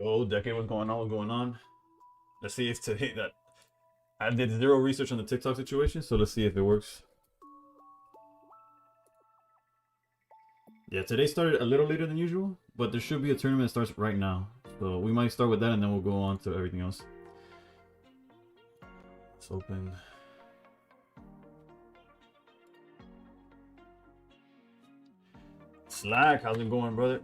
Oh, decade, what's going on? What's going on? Let's see if to hit that. I did zero research on the TikTok situation, so let's see if it works. Yeah, today started a little later than usual, but there should be a tournament that starts right now. So we might start with that and then we'll go on to everything else. Let's open. Slack, how's it going, brother?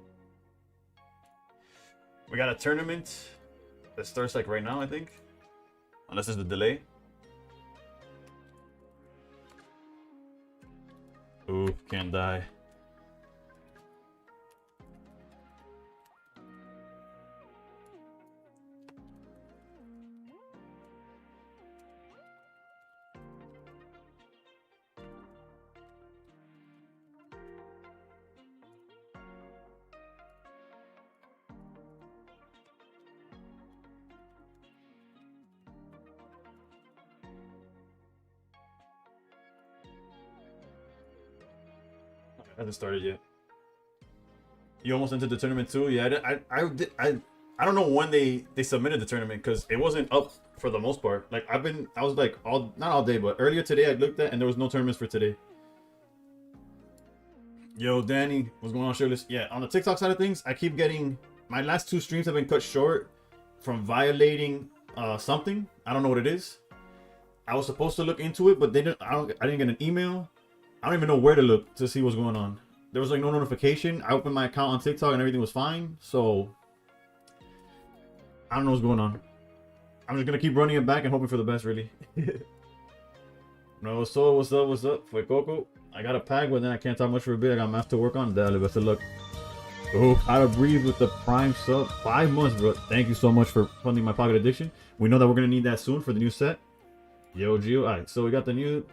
We got a tournament that starts like right now, I think. Unless there's a delay. Ooh, can't die. Hasn't started yet. You almost entered the tournament too? Yeah, I don't know when they submitted the tournament because it wasn't up for the most part. Like I was like not all day, but earlier today I looked at and there was no tournaments for today. Yo, Danny, what's going on, shirtless? Yeah, on the TikTok side of things, I keep getting my last two streams have been cut short from violating something. I don't know what it is. I was supposed to look into it, but I didn't get an email. I don't even know where to look to see what's going on. There was like no notification. I opened my account on TikTok and everything was fine. So I don't know what's going on. I'm just gonna keep running it back and hoping for the best, really. No, so what's up? What's up? For Coco, I got a pack, but then I can't talk much for a bit. I got math to work on. Dale, best of luck. Oh, how to breathe with the prime sub. 5 months, bro. Thank you so much for funding my pocket addiction. We know that we're gonna need that soon for the new set. Yo, Gio. All right, so we got the new.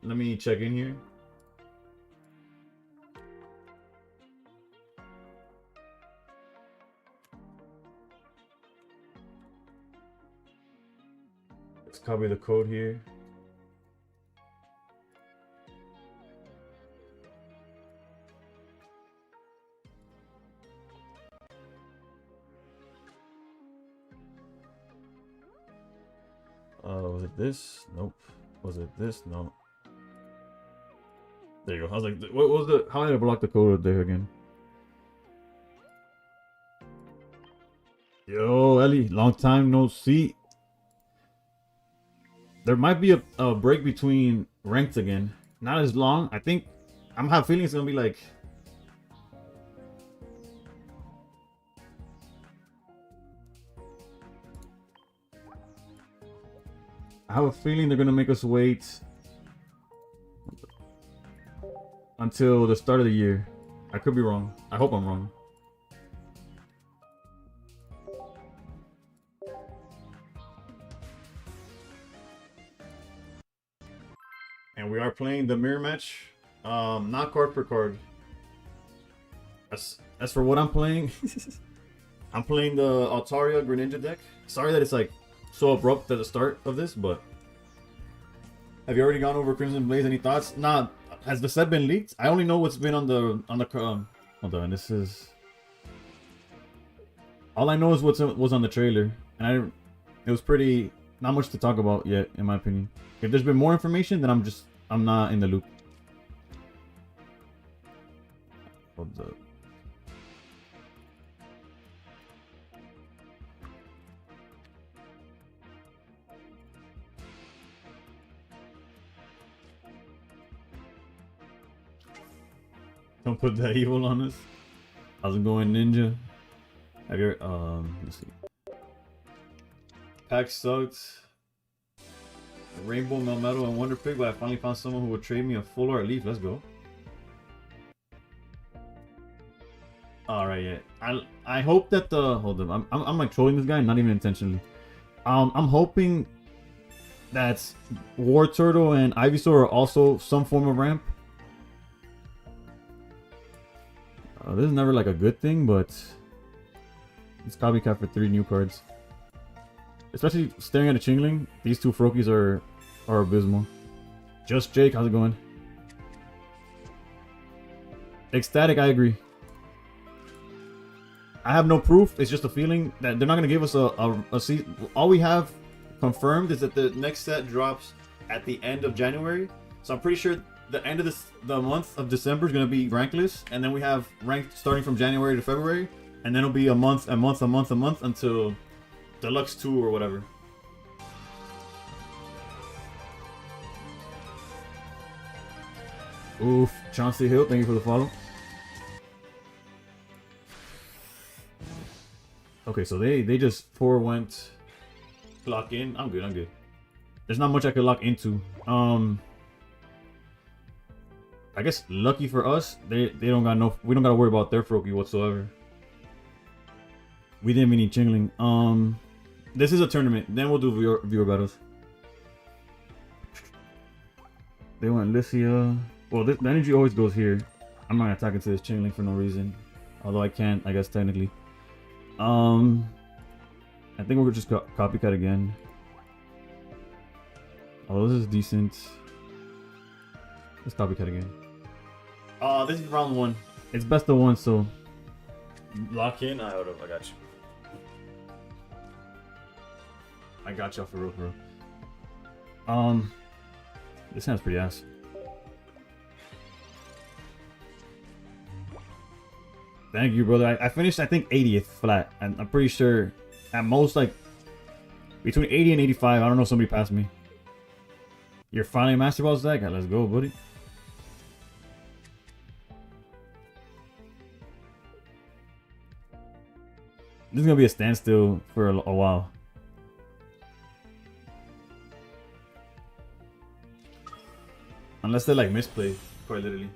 Let me check in here. Let's copy the code here. Was it this? Nope. Was it this? No. There you go. I was like, what was the? How did I block the code there again? Yo, Ellie, long time no see. There might be a break between ranked again. Not as long. I think I'm have feeling it's gonna be like. I have a feeling they're gonna make us wait until the start of the year. I could be wrong. I hope I'm wrong. And we are playing the mirror match. Not card per card. As for what I'm playing, I'm playing the Altaria Greninja deck. Sorry that it's like so abrupt at the start of this, but have you already gone over Crimson Blaze? Any thoughts? Nah. Has the set been leaked? I only know what's been on the hold on. This is all I know is what was on the trailer, and it was pretty not much to talk about yet, in my opinion. If there's been more information, then I'm not in the loop. Hold up. Don't put that evil on us. How's it going, Ninja? Have you let's see. Pack sucked. Rainbow, Melmetal, and Wonder Pig, but I finally found someone who would trade me a full art leaf. Let's go. Alright, yeah. I hope that the hold up. I'm like trolling this guy, not even intentionally. I'm hoping that War Turtle and Ivysaur are also some form of ramp. This is never like a good thing, but it's copycat for 3 new cards. Especially staring at a Chingling, these 2 Froakies are abysmal. Just Jake, how's it going? Ecstatic, I agree. I have no proof. It's just a feeling that they're not gonna give us a season. All we have confirmed is that the next set drops at the end of January. So I'm pretty sure the end of the month of December is gonna be rankless, and then we have ranked starting from January to February, and then it'll be a month until Deluxe 2 or whatever. Oof, Chauncey Hill, thank you for the follow. Okay, so they just went lock in. I'm good. There's not much I could lock into. I guess lucky for us, we don't gotta worry about their Froakie whatsoever. We didn't even need Chingling. This is a tournament, then we'll do viewer battles. They went Lycia. Well, the energy always goes here. I'm not gonna attack into this Chingling for no reason. Although I can't, I guess, technically. I think we'll just copycat again. Oh, this is decent. Let's copycat again. This is round 1. It's best of 1, so lock in. Hold up, I got you. I got y'all for real. This sounds pretty ass. Thank you, brother. I finished, I think, 80th flat, and I'm pretty sure at most, like, between 80 and 85. I don't know if somebody passed me. You're finally a Master Ball, Zach? Let's go, buddy. This is gonna be a standstill for a while. Unless they like misplay, quite literally.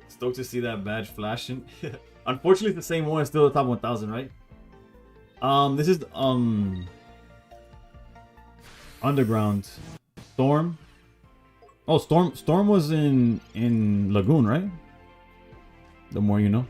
Stoked to see that badge flashing. Unfortunately, it's the same one. It's still the top 1,000, right? This is Underground Storm. Oh, Storm was in Lagoon, right? The more you know.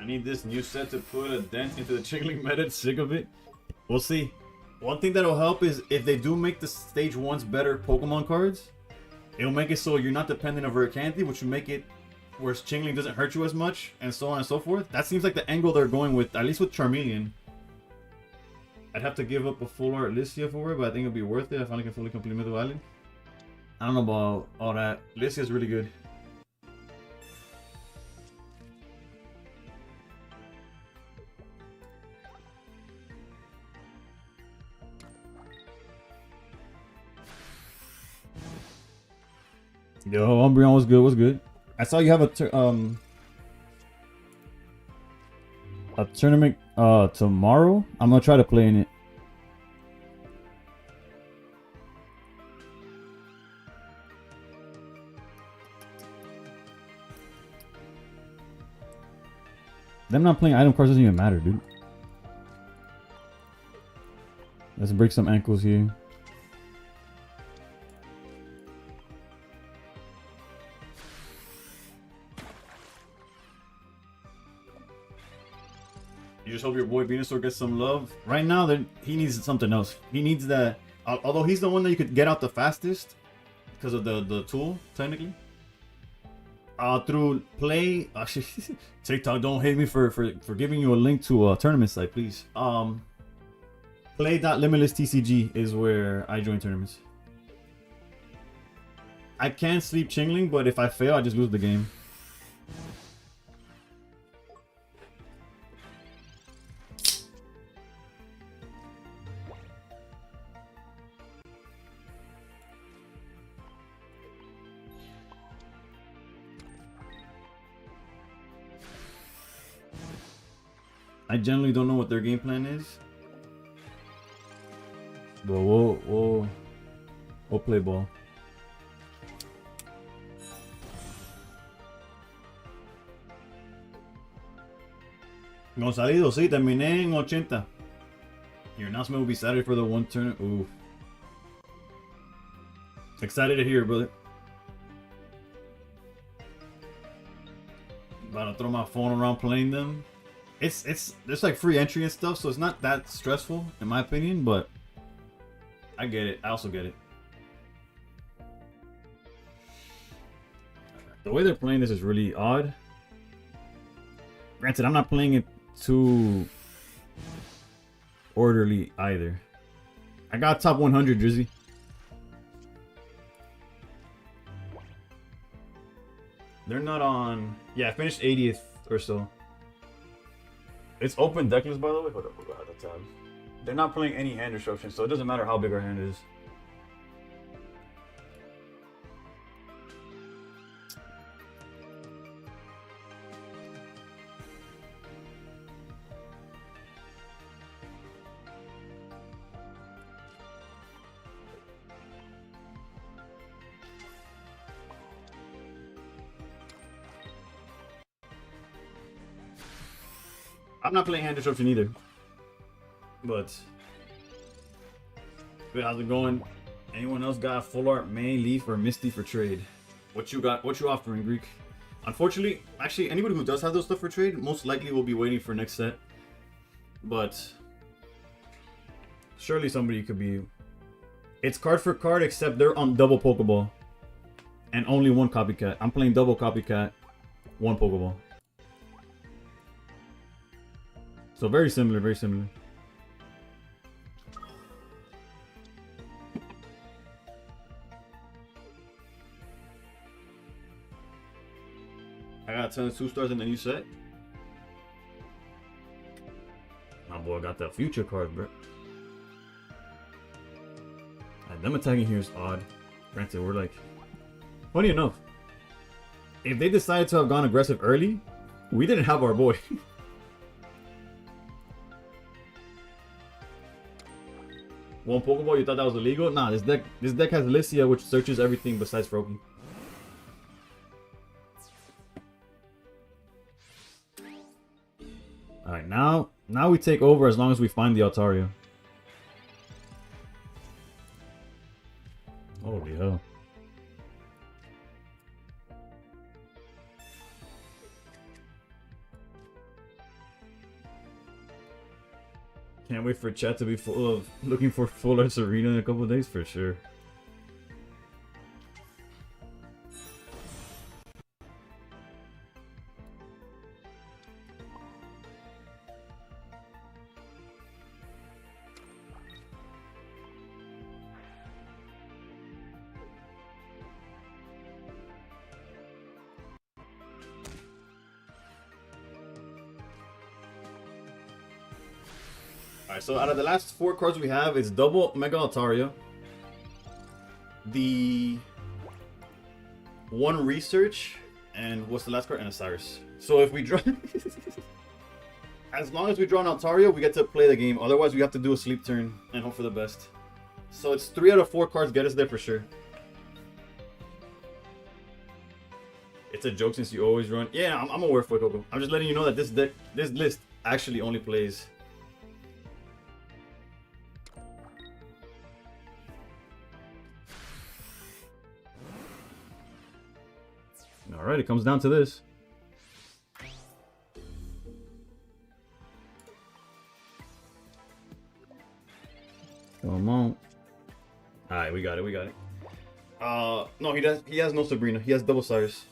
I need this new set to put a dent into the Chingling meta. Sick of it. We'll see. One thing that'll help is if they do make the stage 1's better Pokemon cards, it'll make it so you're not dependent on Vercanthi, which will make it where Chingling doesn't hurt you as much, and so on and so forth. That seems like the angle they're going with, at least with Charmeleon. I'd have to give up a full art Lycia for it, but I think it'll be worth it. I finally can fully complete Middle Island. I don't know about all that. Lycia's really good. Yo, Umbreon was good. What's good? I saw you have a tournament tomorrow. I'm gonna try to play in it. Them not playing item cards doesn't even matter, dude. Let's break some ankles here. You just hope your boy Venusaur gets some love. Right now, he needs something else. He needs that. Although he's the one that you could get out the fastest because of the tool, technically. Through play. Actually, TikTok, don't hate me for giving you a link to a tournament site, please. Play.limitless TCG is where I join tournaments. I can sleep Chingling, but if I fail, I just lose the game. I generally don't know what their game plan is, but we'll play ball. Gonzalito, sí, terminé en 80. Your announcement will be Saturday for the one turn. Ooh. Excited to hear, brother. throw my phone around playing them. There's like free entry and stuff, so it's not that stressful in my opinion, but I get it. I also get it. The way they're playing this is really odd. Granted, I'm not playing it too orderly either. I got top 100, Drizzy. They're not on... Yeah, I finished 80th or so. It's open deck list, by the way. Hold up, we'll go ahead the tab. They're not playing any hand disruption, so it doesn't matter how big our hand is. I'm not playing hand disruption either. But how's it going? Anyone else got full art, main, leaf, or misty for trade? What you got? What you offering, Greek? Unfortunately, actually, anybody who does have those stuff for trade most likely will be waiting for next set. But surely somebody could be. It's card for card, except they're on double Pokeball and only one copycat. I'm playing double copycat, one Pokeball. So very similar, very similar. I got 10 2-stars in the new set. My boy got that future card, bro. And them attacking here is odd. Granted, we're like... Funny enough, if they decided to have gone aggressive early, we didn't have our boy. One Pokeball, you thought that was illegal? Nah, this deck has Licia, which searches everything besides Froakie. Alright, now we take over as long as we find the Altaria. Holy hell. Can't wait for chat to be full of looking for full art Serena in a couple of days for sure. Alright, so out of the last 4 cards we have, it's double Mega Altaria, the 1 Research, and what's the last card? And a Cyrus. So if we draw... as long as we draw an Altaria, we get to play the game. Otherwise, we have to do a sleep turn and hope for the best. So it's 3 out of 4 cards get us there for sure. It's a joke since you always run. Yeah, I'm aware for it, Coco. I'm just letting you know that this list actually only plays... Alright, it comes down to this. Come on. Alright, we got it, we got it. No, he has no Sabrina. He has double Cyrus.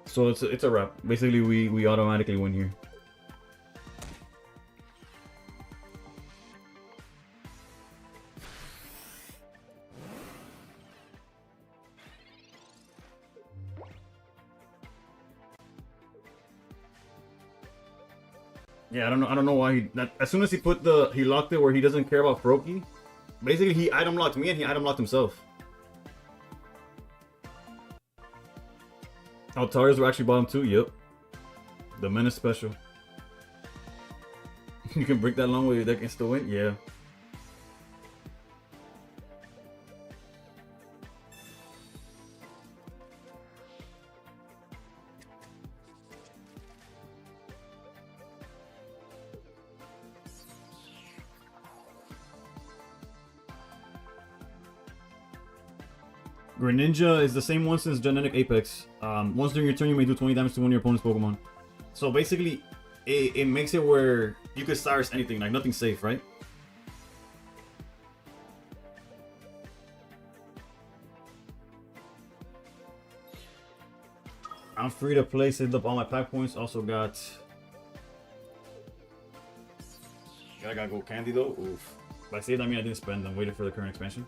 So it's a wrap. Basically, we automatically win here. Yeah, I don't know why as soon as he locked it where he doesn't care about Froakie. Basically, he item locked me and he item locked himself. Altarias were actually bottom 2, yep. The Menace special. You can break that long way your deck and still win? Yeah. Greninja is the same one since Genetic Apex. Once during your turn, you may do 20 damage to one of your opponent's Pokemon. So basically, it makes it where you could Cyrus anything, like nothing's safe, right? I'm free to play, saved up all my pack points. Also got... I gotta go candy though. Oof. By saved, I mean I didn't spend them. Waited for the current expansion.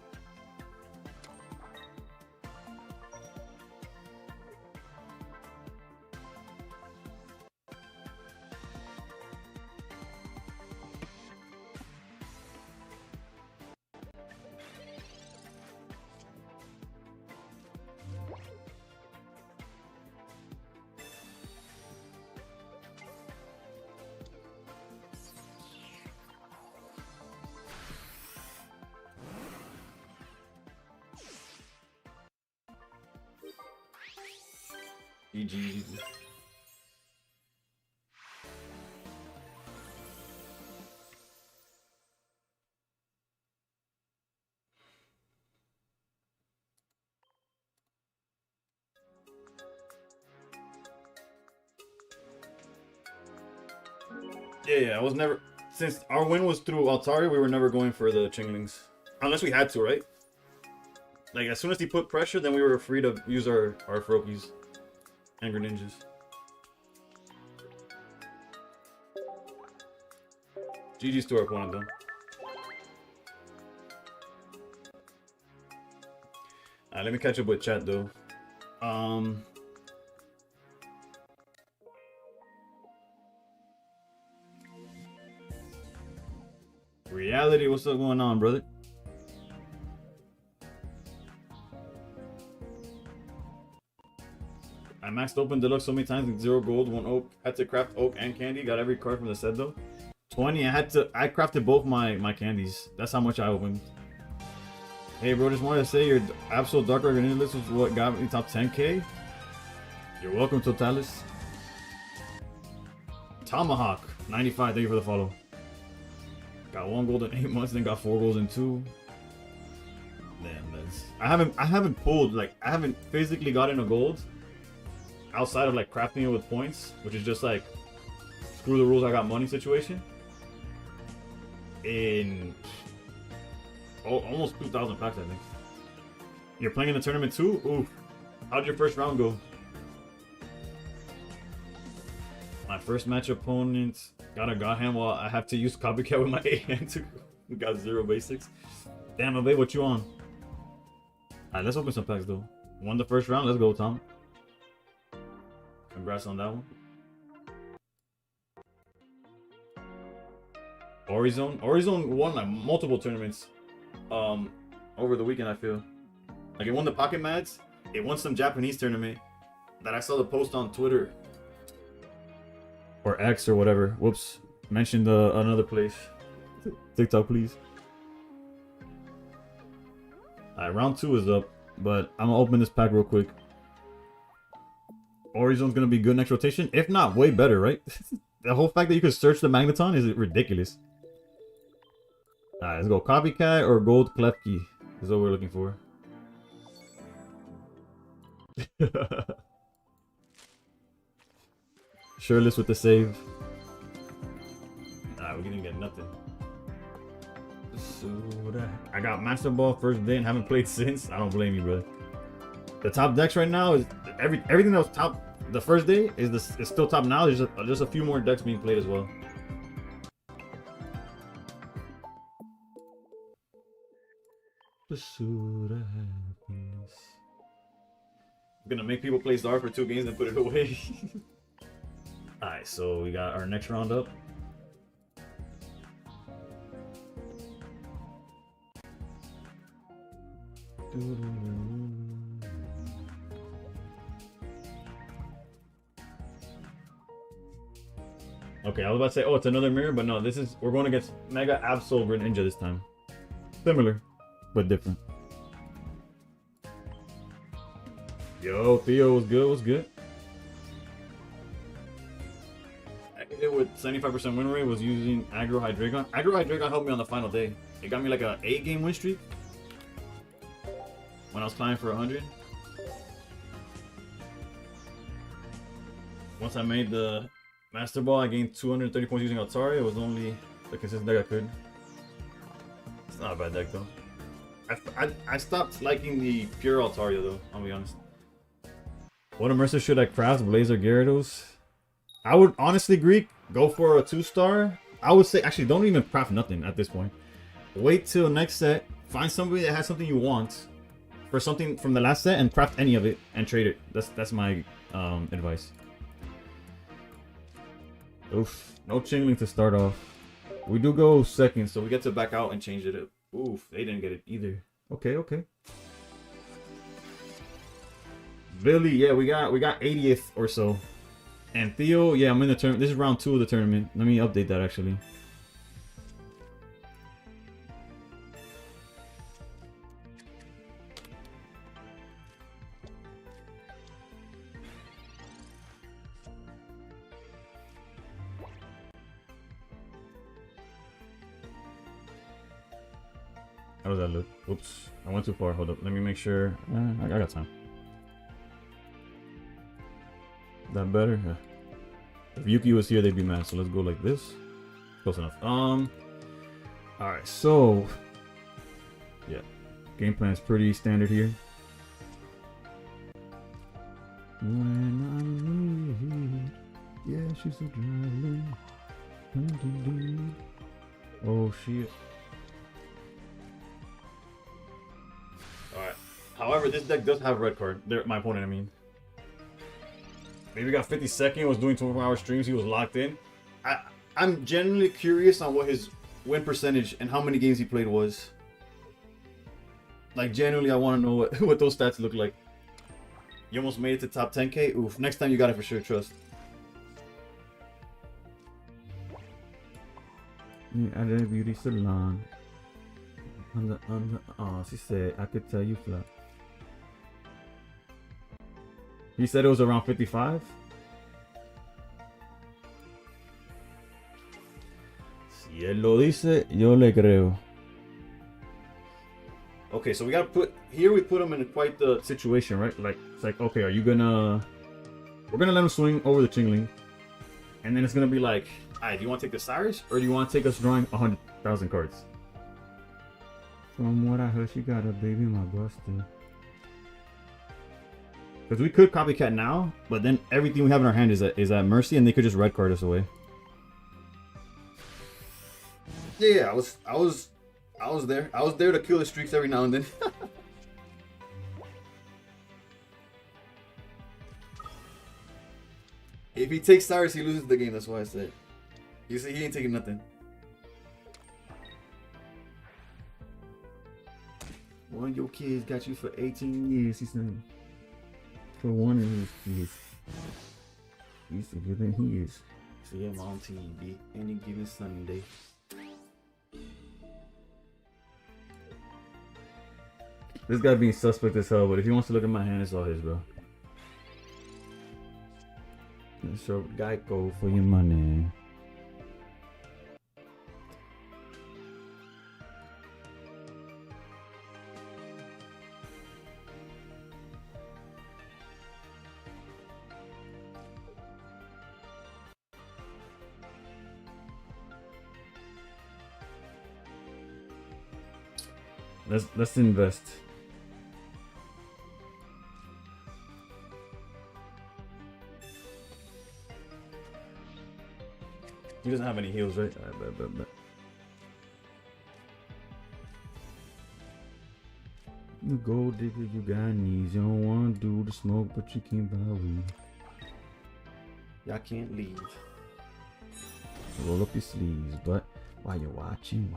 GG. Yeah, I was never... Since our win was through Altaria, we were never going for the Chinglings. Unless we had to, right? Like, as soon as he put pressure, then we were free to use our Froakies and Greninjas. GG's to our opponent, though. Alright, let me catch up with chat, though. Reality, what's up going on, brother? I maxed open deluxe so many times with 0 gold, 1 oak. Had to craft oak and candy. Got every card from the set though. 20. I crafted both my candies. That's how much I opened. Hey bro, just wanted to say your absolute dark Greninja list was what got me top 10k. You're welcome, Totalis. Tomahawk 95. Thank you for the follow. Got 1 gold in 8 months, then got 4 golds in 2. Damn, that's... I haven't pulled, like, I haven't physically gotten a gold outside of like crafting it with points, which is just like screw the rules, I got money situation. In almost 2,000 packs, I think. You're playing in the tournament too? Ooh, how'd your first round go? My first match opponent got a god hand while I have to use copycat with my A hand to got 0 basics. Damn, Abe, what you on? Alright, let's open some packs though. Won the first round, let's go, Tom. Congrats on that one. Orizone won like multiple tournaments over the weekend, I feel. Like it won the Pocket Mads, it won some Japanese tournament that I saw the post on Twitter. Or X or whatever. Whoops. Mentioned another place. TikTok, please. Alright, round 2 is up, but I'm gonna open this pack real quick. Orizone's gonna be good next rotation. If not, way better, right? The whole fact that you could search the Magneton is ridiculous. Alright, let's go. Copycat or Gold Klefki is what we're looking for. Shirtless with the save. Alright, we're gonna get nothing. I got Master Ball first day and haven't played since. I don't blame you, brother. The top decks right now is everything that was top the first day is still top now. There's just a few more decks being played as well. Pursuit of happiness. I'm gonna make people play Star for 2 games and put it away. Alright, so we got our next round up. Okay, I was about to say, oh, it's another mirror, but no, we're going against Mega Absol Greninja this time. Similar, but different. Yo, Theo, was good, was good. I did it with 75% win rate, was using Aggro Hydreigon. Aggro Hydreigon helped me on the final day. It got me like a 8-game win streak. When I was climbing for 100. Once I made the Master Ball, I gained 230 points using Altaria. It was only the consistent deck I could. It's not a bad deck though. I stopped liking the pure Altaria though, I'll be honest. What immersive should I craft? Blazer Gyarados? I would honestly, Greek, go for a 2-star. I would say, actually, don't even craft nothing at this point. Wait till next set. Find somebody that has something you want for something from the last set and craft any of it and trade it. That's my advice. Oof, no Chingling to start off. We do go second, so we get to back out and change it up. Oof, they didn't get it either. Okay, okay. Billy, yeah, we got 80th or so. And Theo, yeah, I'm in the tournament. This is round 2 of the tournament. Let me update that actually. How does that look? Oops, I went too far. Hold up, let me make sure. I got time. That better? Yeah. If Yuki was here, they'd be mad. So let's go like this. Close enough. Alright, so yeah. Game plan is pretty standard here. When I yeah, she's a driving. Oh shit. Alright. However, this deck does have a red card. My opponent, I mean. Maybe got 52nd, was doing 24-hour streams, he was locked in. I'm genuinely curious on what his win percentage and how many games he played was. Like, genuinely, I want to know what those stats look like. You almost made it to top 10k? Oof, next time you got it for sure, trust. At a beauty salon. Oh, she said, I could tell you flop. He said it was around 55. Si él lo dice, yo le creo. Okay, so we gotta put here. We put him in quite the situation, right? Like it's like, okay, are you gonna? We're gonna let him swing over the Chingling, and then it's gonna be like, alright, do you want to take the Cyrus or do you want to take us drawing 100,000 cards? From what I heard, she got a baby, my buster. Because we could copycat now, but then everything we have in our hand is at mercy, and they could just red card us away. Yeah, I was there. I was there to kill the streaks every now and then. If he takes Cyrus, he loses the game. That's why I said. You see, he ain't taking nothing. One of your kids got you for 18 years, he's saying. For one of his kids. He's bigger than he is. See him on TV any given Sunday. This guy being suspect as hell, but if he wants to look at my hand, it's all his, bro. So Geico for your money. Let's invest. He doesn't have any heals, right? Bet. You gold digger, you got knees. You don't want to do the smoke, but you can't buy weed. Y'all can't leave. Roll up your sleeves, but while you're watching.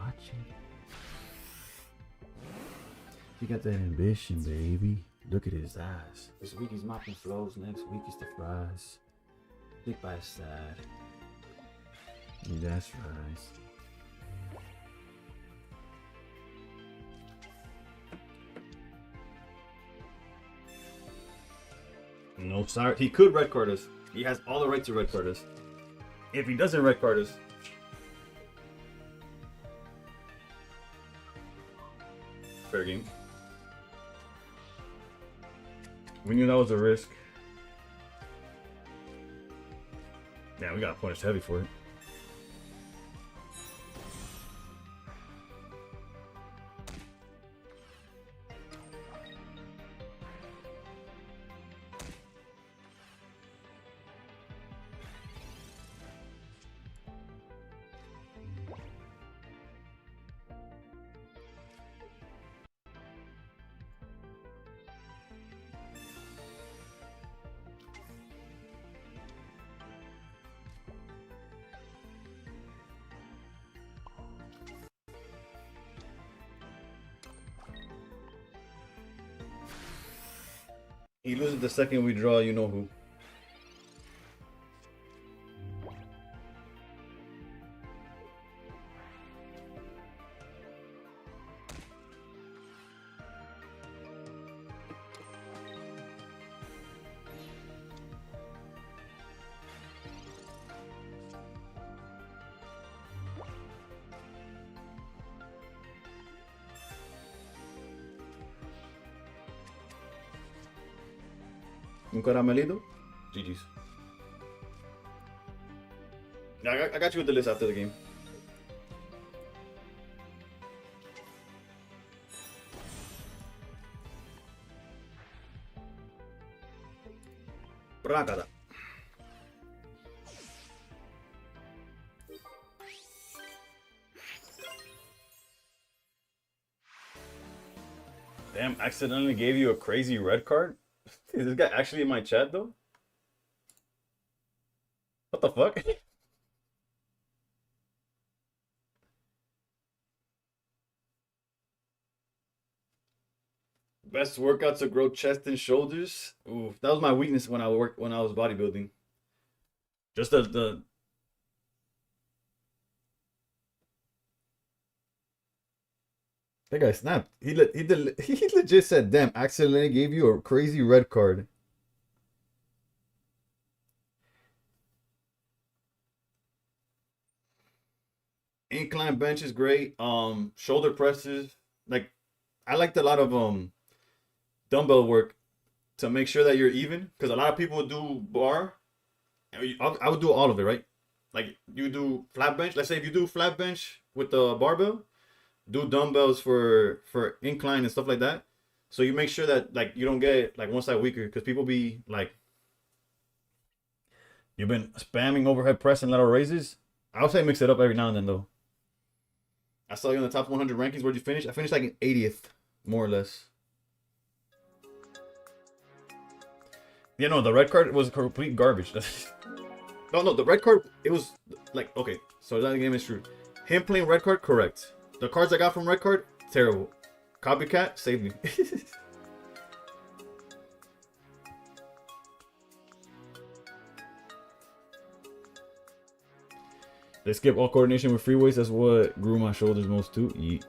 You got that ambition, baby. Look at his eyes. This week he's mopping flows, next week is the fries. Stick by his side. Yeah, that's right. No, sorry. He could red card us. He has all the right to red card us. If he doesn't red card us, fair game. We knew that was a risk. Yeah, we got punished heavy for it. He loses the second we draw, you know who. Un caramelito? GG's. I got you with the list after the game. Bragada. Damn, accidentally gave you a crazy red card? Is this guy actually in my chat though? What the fuck? Best workout to grow chest and shoulders. Ooh, that was my weakness when I was bodybuilding. Just the that guy snapped. He legit said, "Damn, accidentally gave you a crazy red card." Incline bench is great. Shoulder presses. Like, I liked a lot of dumbbell work to make sure that you're even. Because a lot of people do bar. I would do all of it, right? Like, you do flat bench. Let's say if you do flat bench with the barbell, do dumbbells for incline and stuff like that. So you make sure that like you don't get like one side weaker because people be like, you've been spamming overhead press and lateral raises. I would say mix it up every now and then though. I saw you in the top 100 rankings. Where'd you finish? I finished like in 80th, more or less. Yeah, no, the red card was complete garbage. No, the red card, it was like, okay, so that game is true. Him playing red card, correct. The cards I got from red card, terrible. Copycat, save me. They skip all coordination with free weights. That's what grew my shoulders most too. Yeet.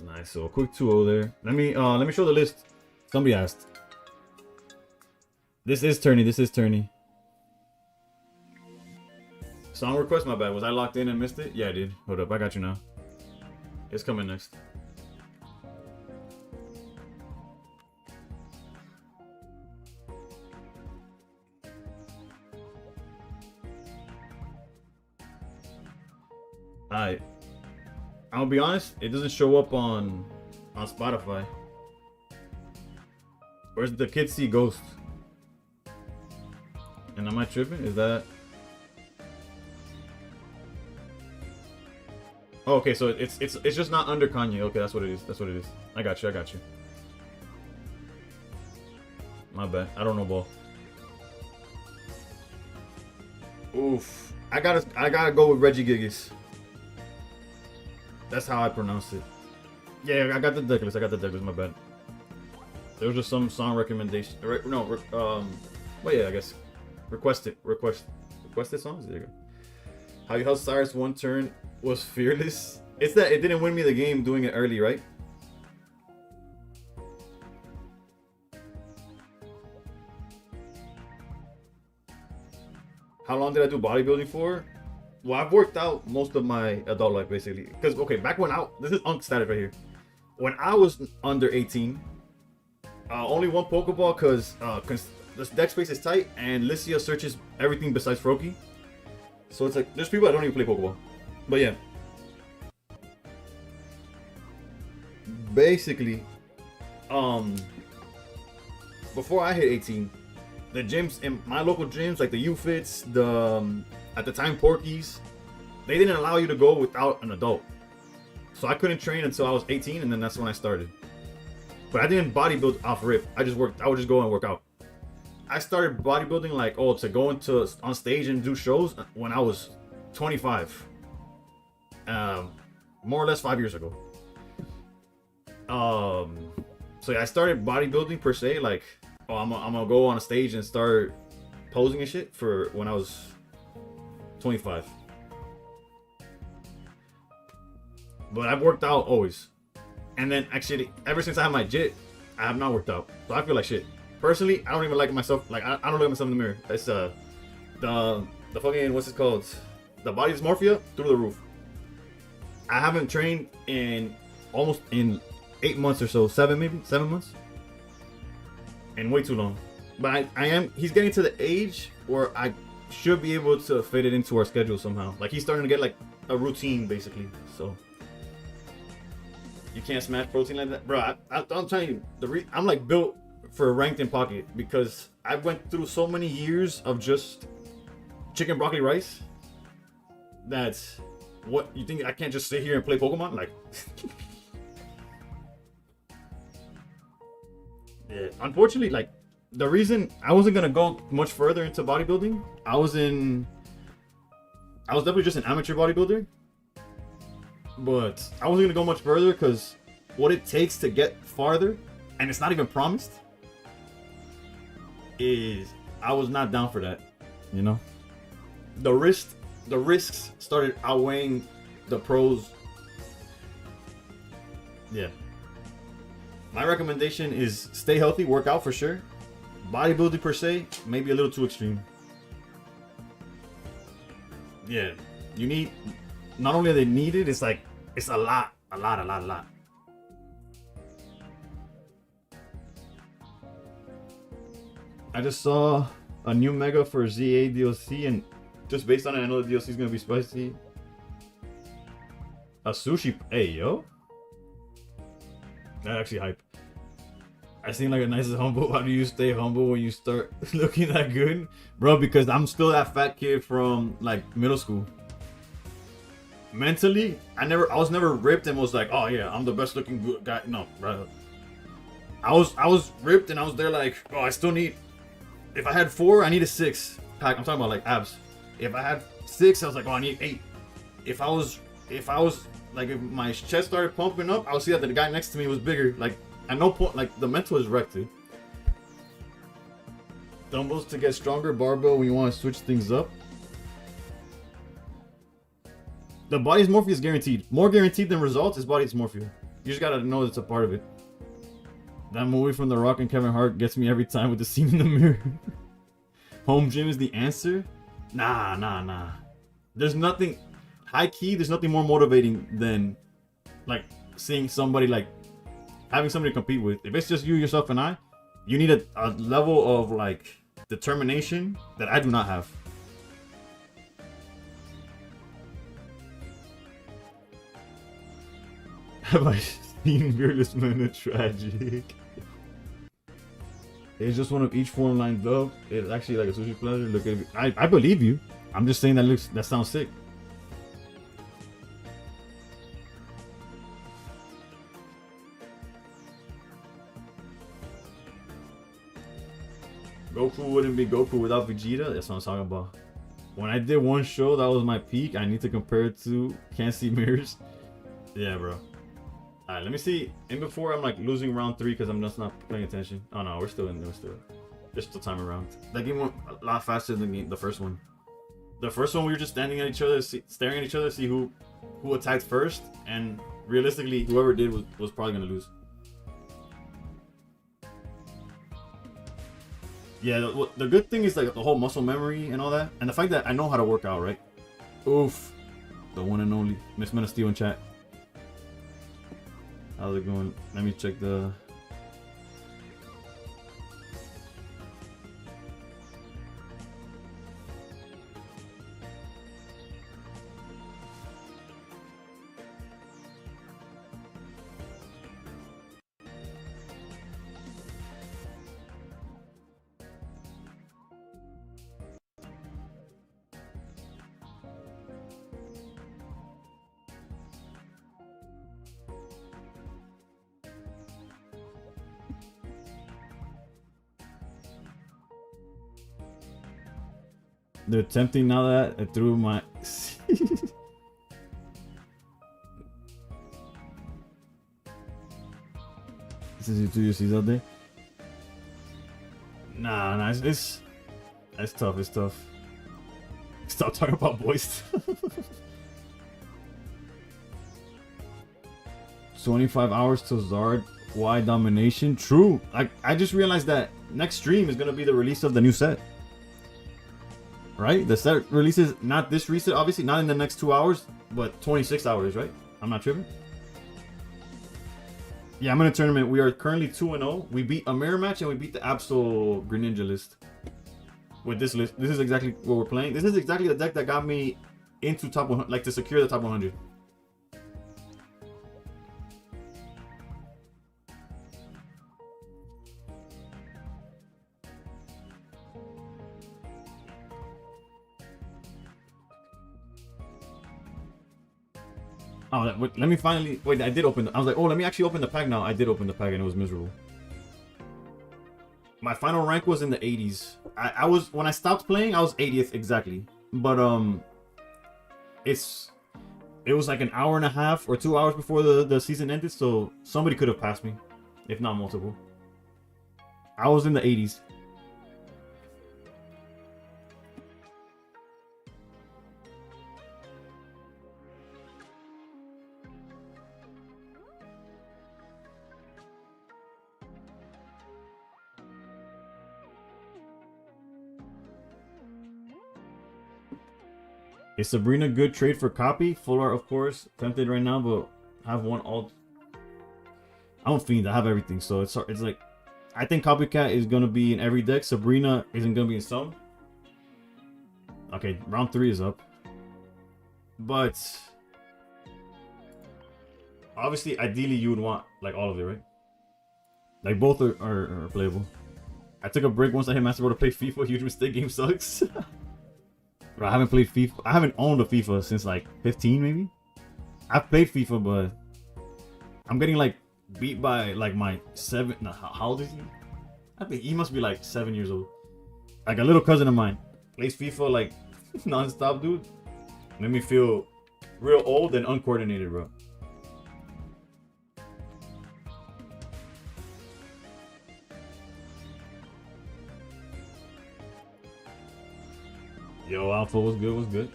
Nice. So a quick 2-0 there. Let me show the list. Somebody asked. This is tourney. Song request, my bad. Was I locked in and missed it? Yeah, I did. Hold up, I got you now. It's coming next. Alright. I'll be honest, it doesn't show up on Spotify. Where's the Kids See Ghost? And am I tripping? Is that... Oh, okay, so it's just not under Kanye. Okay, that's what it is. I got you. My bad. I don't know ball. Oof. I gotta go with Reggie Giggis. That's how I pronounce it. Yeah, I got the deck list. My bad. There was just some song recommendation. No, well, yeah, I guess. Requested songs? There you go. How you held Cyrus one turn was fearless. It's that it didn't win me the game doing it early, right? How long did I do bodybuilding for? Well, I've worked out most of my adult life, basically. Because, okay, back when this is Unk status right here. when I was under 18, only one Pokeball because this deck space is tight and Licia searches everything besides Froakie. So it's like, there's people that don't even play Pokeball. But yeah. Basically, before I hit 18, the gyms in my local gyms, like the U-Fits, at the time Porkies, they didn't allow you to go without an adult. So I couldn't train until I was 18, and then that's when I started. But I didn't bodybuild off rip. I would just go and work out. I started bodybuilding like, to go on stage and do shows when I was 25. More or less 5 years ago. So yeah, I started bodybuilding per se, like, I'm gonna go on a stage and start posing and shit for when I was 25. But I've worked out always. And then actually, ever since I had my JIT, I have not worked out. So I feel like shit. Personally, I don't even like myself. Like, I don't look at myself in the mirror. It's the fucking, what's it called? The body dysmorphia through the roof. I haven't trained in 8 months or so. 7 months. And way too long. But he's getting to the age where I should be able to fit it into our schedule somehow. Like, he's starting to get like a routine basically. So you can't smash protein like that, bro. I'm telling you, I'm like built for ranked in pocket because I went through so many years of just chicken broccoli rice. That's what you think. I can't just sit here and play Pokemon, like. Yeah, unfortunately, like, the reason I wasn't gonna go much further into bodybuilding, I was definitely just an amateur bodybuilder, but I wasn't gonna go much further because what it takes to get farther, and it's not even promised, is I was not down for that, you know. The risks started outweighing the pros. Yeah. My recommendation is stay healthy, work out for sure. Bodybuilding per se, maybe a little too extreme. Yeah, you need, not only are they needed, it's like, it's a lot. I just saw a new mega for ZA DLC, and just based on it, I know the DLC is gonna be spicy. A sushi, hey yo. That actually hype. I seem like a nice and humble. How do you stay humble when you start looking that good? Bro, because I'm still that fat kid from like middle school. Mentally, I was never ripped and was like, oh yeah, I'm the best looking good guy. No, bro. I was ripped and I was there like, oh, I still need, if I had 4, I need a 6 pack. I'm talking about like abs. If I had 6, I was like, oh, I need 8. If I was like, if my chest started pumping up, I would see that the guy next to me was bigger. Like, at no point, like, the mental is wrecked, dude. Dumbbells to get stronger, barbell when you want to switch things up. The body dysmorphia is guaranteed. More guaranteed than results is body dysmorphia. You just gotta know it's a part of it. That movie from The Rock and Kevin Hart gets me every time with the scene in the mirror. Home gym is the answer? Nah. There's nothing, high key, there's nothing more motivating than, like, seeing somebody, like, having somebody to compete with. If it's just you, yourself, and I, you need a level of, like, determination that I do not have. Have I seen Fearless Men tragic? It's just one of each form lined up. It's actually like a sushi pleasure. Look at it. I believe you. I'm just saying that sounds sick. Goku wouldn't be Goku without Vegeta. That's what I'm talking about. When I did one show, that was my peak. I need to compare it to Can't See Mirrors. Yeah, bro. Alright, let me see. And before I'm like losing round 3 because I'm just not paying attention. Oh no, we're still in there. There's still time around. That game went a lot faster than the first one. The first one we were just standing at each other, staring at each other, see who attacked first, and realistically, whoever did was probably gonna lose. Yeah, the good thing is like the whole muscle memory and all that, and the fact that I know how to work out, right? Oof, the one and only Miss Men of Steel in chat. How's it going? Let me check the... They're tempting now that I threw my... This is you see that there? Nah, it's tough, it's tough. Stop talking about boys. 25 hours till Zard Y domination. True. I just realized that next stream is gonna be the release of the new set. Right? The set releases not this reset, obviously, not in the next 2 hours, but 26 hours, right? I'm not tripping. Yeah, I'm in a tournament. We are currently 2-0. We beat a mirror match and we beat the Absol Greninja list. With this list, this is exactly what we're playing. This is exactly the deck that got me into top 100, like to secure the top 100. Oh, let me finally... Wait, I did open... I was like, oh, let me actually open the pack now. I did open the pack and it was miserable. My final rank was in the 80s. I was... When I stopped playing, I was 80th exactly. But, it was like an hour and a half or 2 hours before the season ended, so somebody could have passed me. If not multiple. I was in the 80s. Is Sabrina good trade for copy? Full art, of course. Tempted right now, but have one alt. I don't fiend. I have everything, so it's like I think Copycat is gonna be in every deck. Sabrina isn't gonna be in some. Okay, round 3 is up, but obviously, ideally, you would want like all of it, right? Like both are playable. I took a break once I hit Master Bro to play FIFA. Huge mistake. Game sucks. Bro, I haven't played FIFA. I haven't owned a FIFA since like 15 maybe. I've played FIFA, but I'm getting like beat by like my 7. No, how old is he? I think he must be like 7 years old. Like a little cousin of mine plays FIFA like non-stop, dude. Made me feel real old and uncoordinated, bro. Yo, Alpha was good, was good.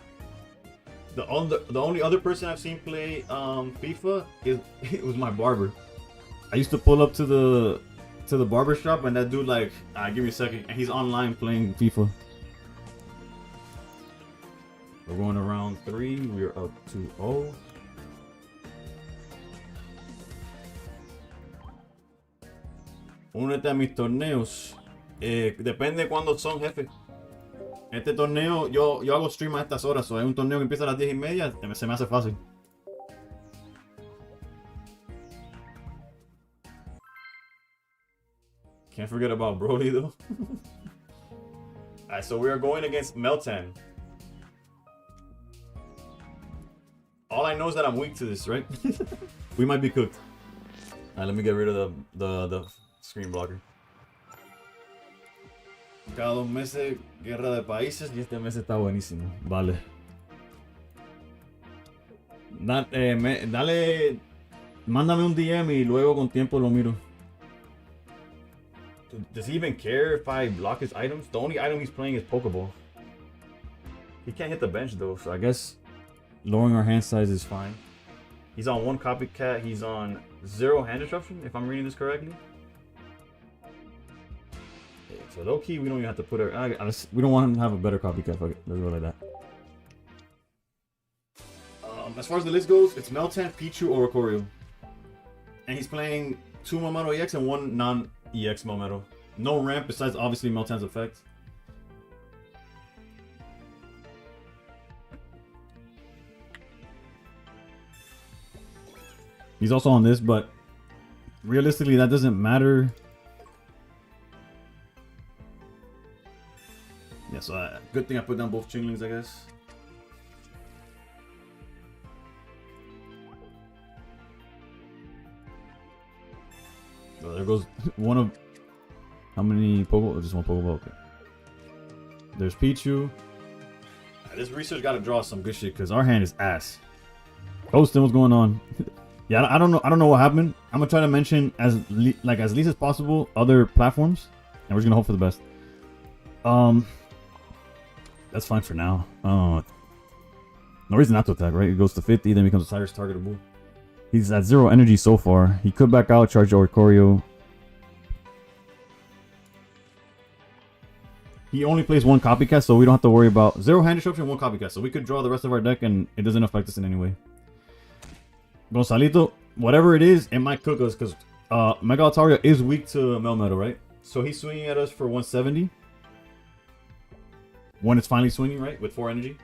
The only other person I've seen play FIFA it was my barber. I used to pull up to the barber shop and that dude like, give me a second, and he's online playing FIFA. We're going to round 3. We're up 2-0. Únete a mis torneos. Depende de cuándo son, jefe. Este torneo, yo hago stream a estas horas, o hay un torneo que empieza a las 10:30, se me hace fácil. Can't forget about Broly though. Alright, so we are going against Meltan. All I know is that I'm weak to this, right? We might be cooked. Alright, let me get rid of the screen blocker. Cada 2 meses, guerra de países, y este mes está buenísimo. Vale. Dale, mándame un DM y luego con tiempo lo miro. Does he even care if I block his items? The only item he's playing is Pokeball. He can't hit the bench though, so I guess lowering our hand size is fine. He's on 1 Copycat, he's on 0 hand disruption, if I'm reading this correctly. So low key, we don't even have to put our. We don't want him to have a better Copycat. Fuck it. Let's go like that. As far as the list goes, it's Meltan, Pichu, or Oricorio. And he's playing 2 Momento EX and 1 non-EX Momento. No ramp besides obviously Meltan's effect. He's also on this, but realistically that doesn't matter. Yeah, so good thing I put down both Chinglings, I guess. So there goes one of... How many Pokeball? Just one Pokeball? Okay. There's Pichu. This research got to draw some good shit because our hand is ass. Hostin, what's going on? Yeah, I don't know. I don't know what happened. I'm gonna try to mention as least as possible other platforms, and we're just gonna hope for the best. That's fine for now. No reason not to attack, right? It goes to 50, then becomes a Cyrus targetable. He's at 0 energy so far. He could back out, charge Oricorio. He only plays 1 copycat, so we don't have to worry about 0 hand disruption, 1 copycat. So we could draw the rest of our deck, and it doesn't affect us in any way. Gonzalito, whatever it is, it might cook us because Mega Altaria is weak to Melmetal, right? So he's swinging at us for 170. When it's finally swinging, right? With 4 energy.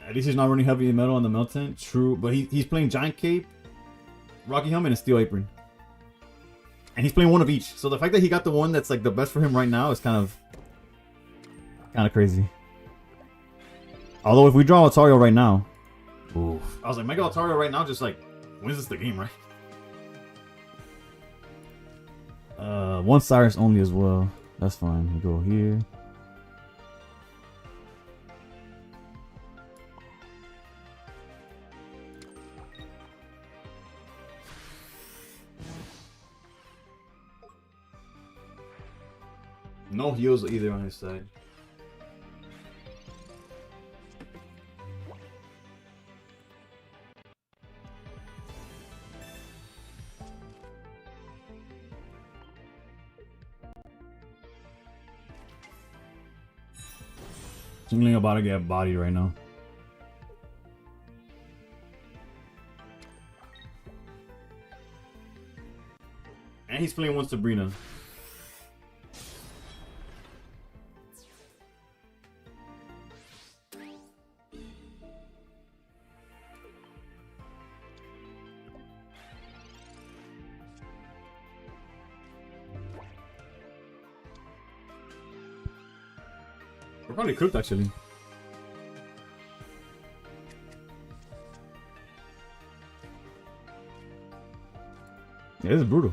At least he's not running heavy metal on the Meltan. True, but he's playing Giant Cape, Rocky Helmet, and Steel Apron. And he's playing one of each. So the fact that he got the one that's like the best for him right now is kind of crazy. Although if we draw Altario right now, oof. I was like, Mega Altario right now just like wins us the game, right? 1 Cyrus only as well. That's fine. We go here. No heals either on his side. Jingling about to get bodied right now. And he's playing one Sabrina. We're probably cooked actually. Yeah, this is brutal.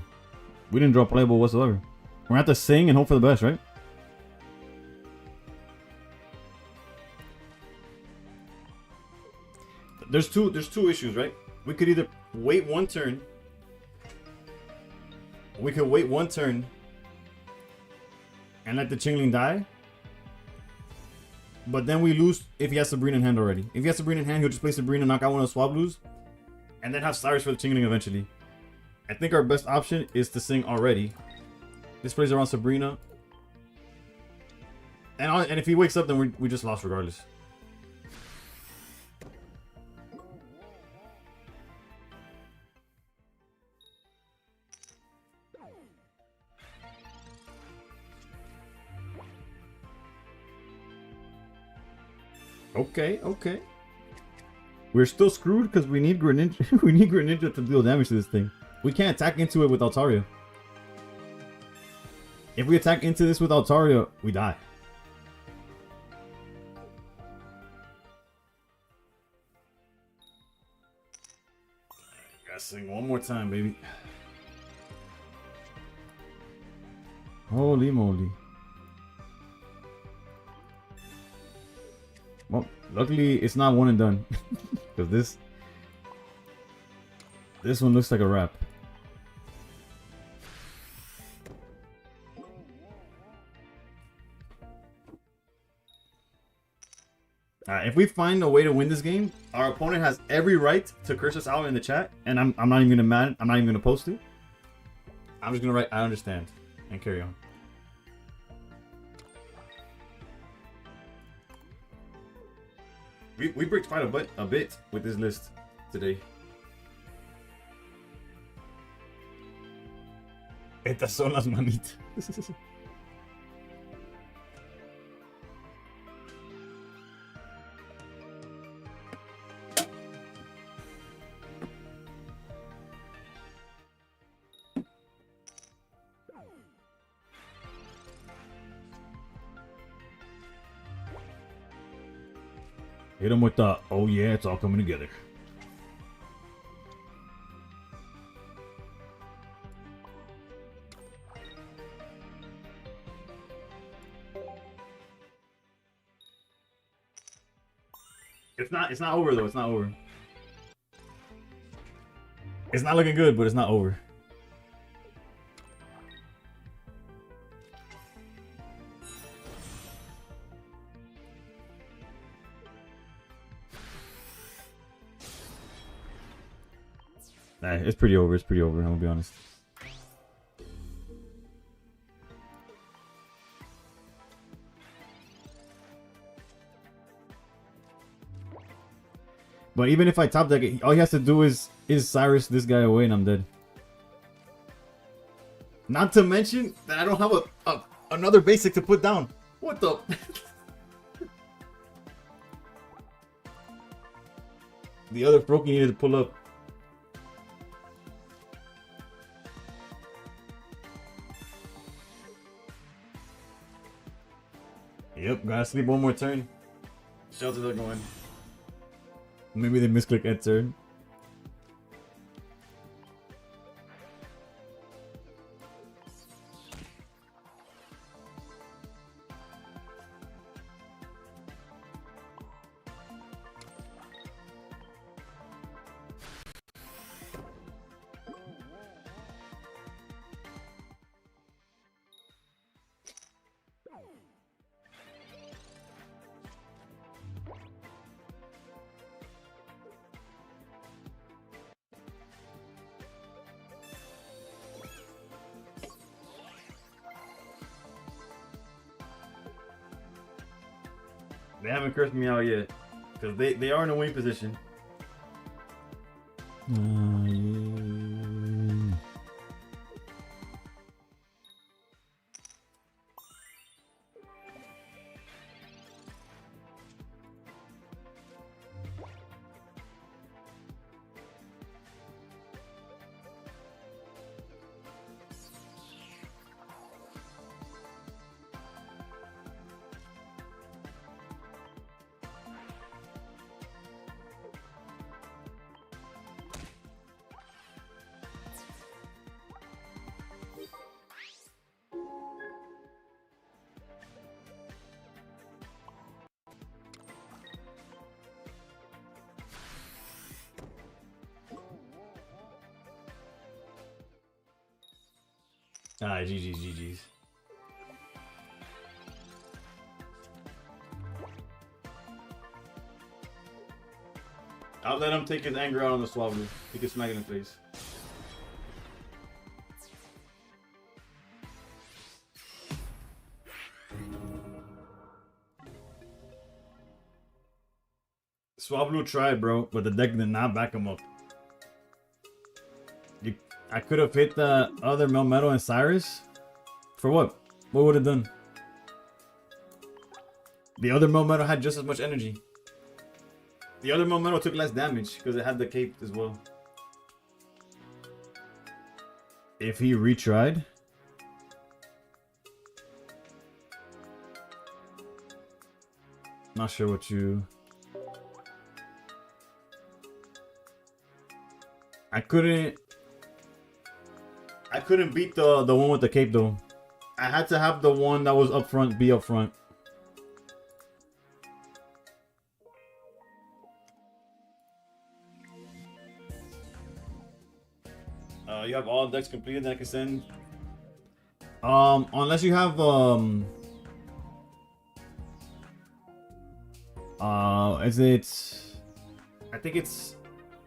We didn't draw playable whatsoever. We're gonna have to sing and hope for the best, right? There's two issues, right? We could either wait 1 turn. We could wait 1 turn and let the Chingling die. But then we lose if he has Sabrina in hand already. If he has Sabrina in hand, he'll just play Sabrina, knock out one of the Swablues, and then have Cyrus for the Chingling eventually. I think our best option is to sing already. This plays around Sabrina. And if he wakes up, then we just lost regardless. Okay. We're still screwed because we need Greninja. We need Greninja to deal damage to this thing. We can't attack into it with Altaria. If we attack into this with Altaria, we die. Gotta sing one more time, baby. Holy moly. Well, luckily it's not one and done. Because this one looks like a wrap. If we find a way to win this game, our opponent has every right to curse us out in the chat, and I'm not even gonna mad. I'm not even gonna post it. I'm just gonna write "I understand" and carry on. We bricked quite a bit with this list today. Estas son las manitas. Hit him with the, oh yeah, it's all coming together. It's not over though, it's not over. It's not looking good, but it's not over. Nah, it's pretty over, I'm gonna be honest. But even if I top deck it, all he has to do is Cyrus this guy away and I'm dead. Not to mention that I don't have another basic to put down. What the? The other Froakie needed to pull up. Yep, gotta sleep one more turn. Shelters are going. Maybe they misclick at turn. They haven't cursed me out yet, because they are in a win position. GG's. I'll let him take his anger out on the Swablu. He can smack it in the face. Swablu tried, bro, but the deck did not back him up. I could have hit the other Melmetal and Cyrus. For what? What would have done? The other Melmetal had just as much energy. The other Melmetal took less damage because it had the cape as well. If he retried. Not sure what you... I couldn't beat the one with the cape though. I had to have the one that was up front be up front. You have all decks completed that I can send. Unless you have is it? I think it's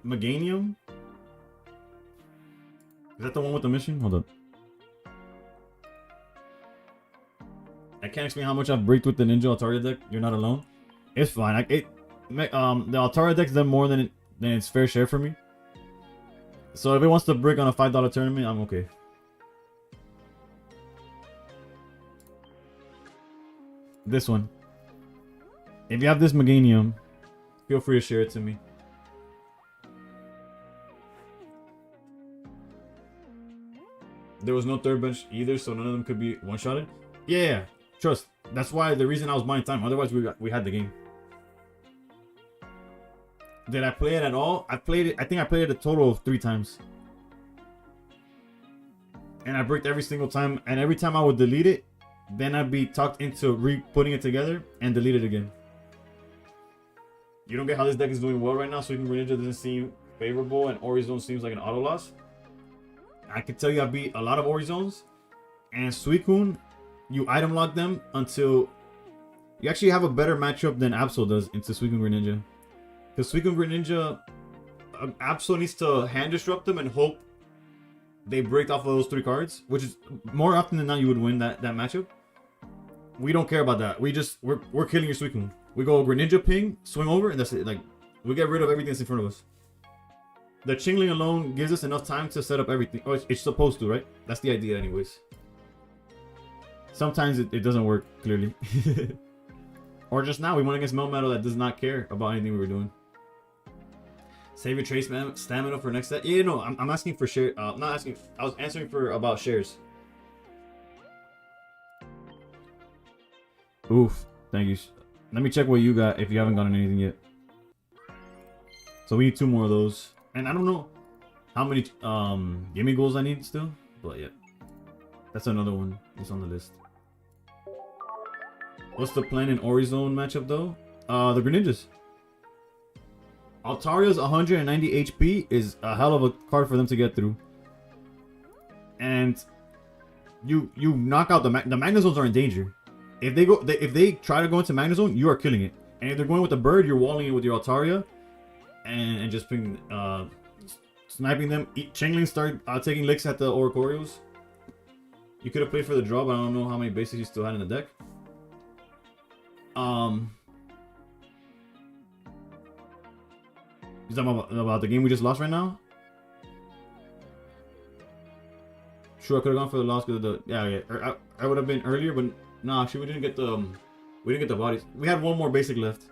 Meganium. Is that the one with the mission? Hold up. I can't explain how much I've bricked with the Ninja Altaria deck. You're not alone. It's fine. The Altaria deck's done more than its fair share for me. So if it wants to brick on a $5 tournament, I'm okay. This one. If you have this Meganium, feel free to share it to me. There was no third bench either, so none of them could be one-shotted. Yeah, trust. That's why the reason I was buying time. Otherwise, we had the game. Did I play it at all? I played it. I think I played it a total of 3 times. And I bricked every single time. And every time I would delete it, then I'd be talked into putting it together and delete it again. You don't get how this deck is doing well right now. Sweeping Greninja doesn't seem favorable, and Orizone seems like an auto loss. I can tell you I beat a lot of Orizones, and Suicune, you item lock them until you actually have a better matchup than Absol does into Suicune Greninja. Because Suicune Greninja, Absol needs to hand disrupt them and hope they break off of those 3 cards, which is more often than not you would win that matchup. We don't care about that. We're killing your Suicune. We go Greninja ping, swing over, and that's it. Like, we get rid of everything that's in front of us. The Chingling alone gives us enough time to set up everything. Oh, it's supposed to, right? That's the idea anyways. Sometimes it doesn't work, clearly. Or just now, we went against Melmetal that does not care about anything we were doing. Save your trace stamina for next set. Yeah, no, I'm asking for share. Not asking. I was answering for about shares. Oof. Thank you. Let me check what you got if you haven't gotten anything yet. So we need 2 more of those. And I don't know how many gimme goals I need still. But yeah. That's another one. It's on the list. What's the plan in Orizone matchup though? The Greninjas. Altaria's 190 HP is a hell of a card for them to get through. And you knock out the Magnezones are in danger. If they try to go into Magnezone, you are killing it. And if they're going with the bird, you're walling it with your Altaria and just ping, sniping them. Chingling start taking licks at the Oricorios. You could have played for the draw, but I don't know how many bases you still had in the deck. Is that about the game we just lost right now? Sure, I could have gone for the loss because of the yeah. I would have been earlier, but no, actually we didn't get the bodies. We had 1 more basic left.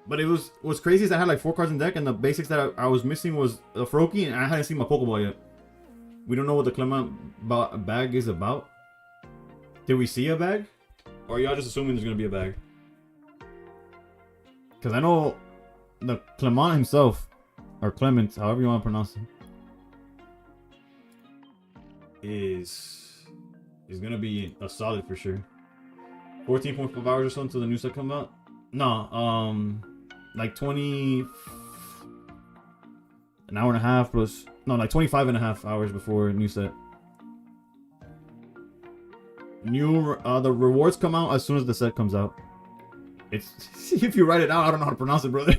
But what's crazy is I had like 4 cards in deck, and the basics that I was missing was a Froakie, and I hadn't seen my Pokeball yet. We don't know what the Clement bag is about. Did we see a bag? Or are y'all just assuming there's gonna be a bag? Because I know the Clement himself, or Clement, however you want to pronounce it, is gonna be a solid for sure. 14.5 hours or so until the new set come out. No, like 20, an hour and a half plus, no, like 25 and a half hours before new set. The rewards come out as soon as the set comes out. It's if you write it out, I don't know how to pronounce it, brother.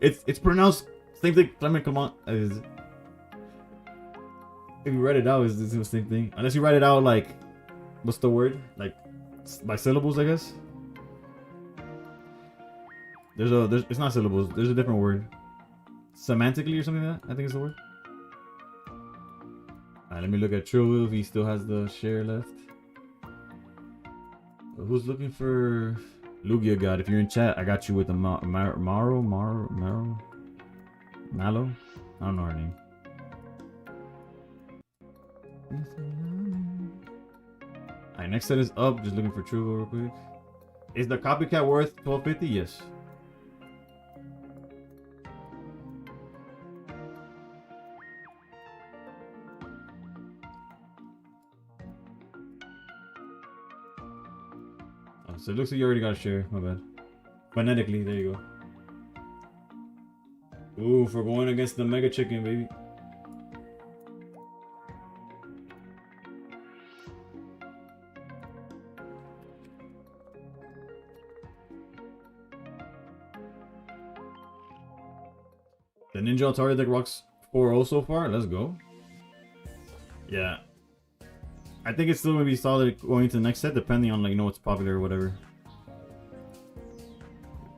it's pronounced same thing. Clement Clement is. If you write it out, it's the same thing. Unless you write it out like, what's the word? Like by syllables, I guess. It's not syllables. There's a different word. Semantically or something like that, I think is the word. Alright, let me look at True if he still has the share left. Who's looking for Lugia God? If you're in chat, I got you with the Malo? I don't know her name. Alright, next set is up. Just looking for True real quick. Is the copycat worth $12.50? Yes. So it looks like you already got a share. My bad. Phonetically, there you go. Ooh, for going against the Mega Chicken, baby. The Ninja Atari deck rocks 4-0 so far. Let's go. Yeah. I think it's still gonna be solid going to the next set, depending on, like, you know, what's popular or whatever.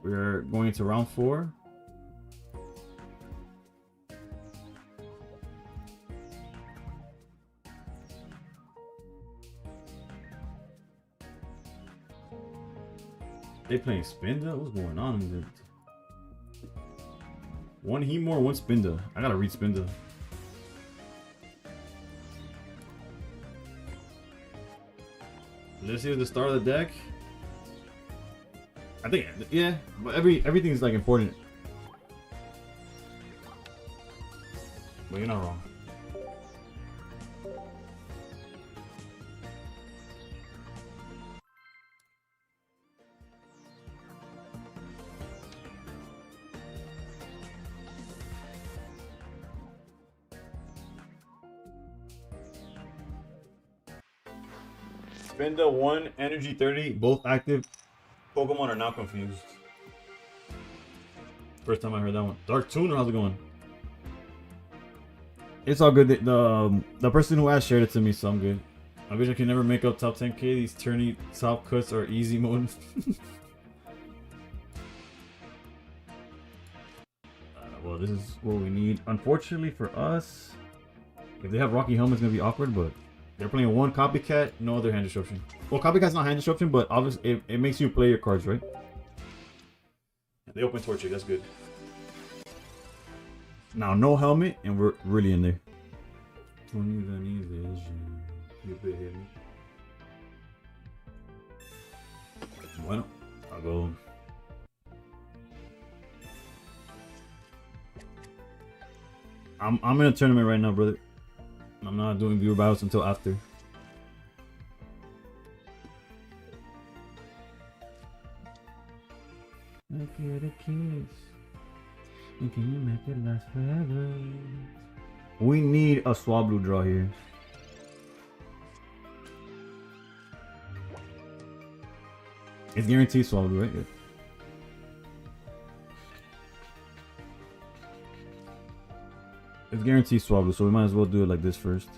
We're going into round 4. They playing Spinda? What's going on in there? One Hemor, one Spinda. I gotta read Spinda. This is the start of the deck. I think, yeah, but everything's like important. But you're not wrong. Spinda 1, Energy 30, both active. Pokemon are now confused. First time I heard that one. Dark Tuner, how's it going? It's all good. The person who asked shared it to me, so I'm good. I wish I could never make up top 10k. These tourney top cuts are easy mode. Well, this is what we need. Unfortunately for us, if they have Rocky Helmet, it's gonna be awkward, but they're playing one Copycat, no other hand disruption. Well, Copycat's not hand disruption, but obviously it makes you play your cards, right? They open Torchic, that's good. Now, no helmet, and we're really in there. Bueno, I'll go. I'm in a tournament right now, brother. I'm not doing viewer battles until after. I get a kiss. And can you make it last forever? We need a Swablu draw here. It's guaranteed Swablu, right? Good. It's guaranteed Swablu, so we might as well do it like this first.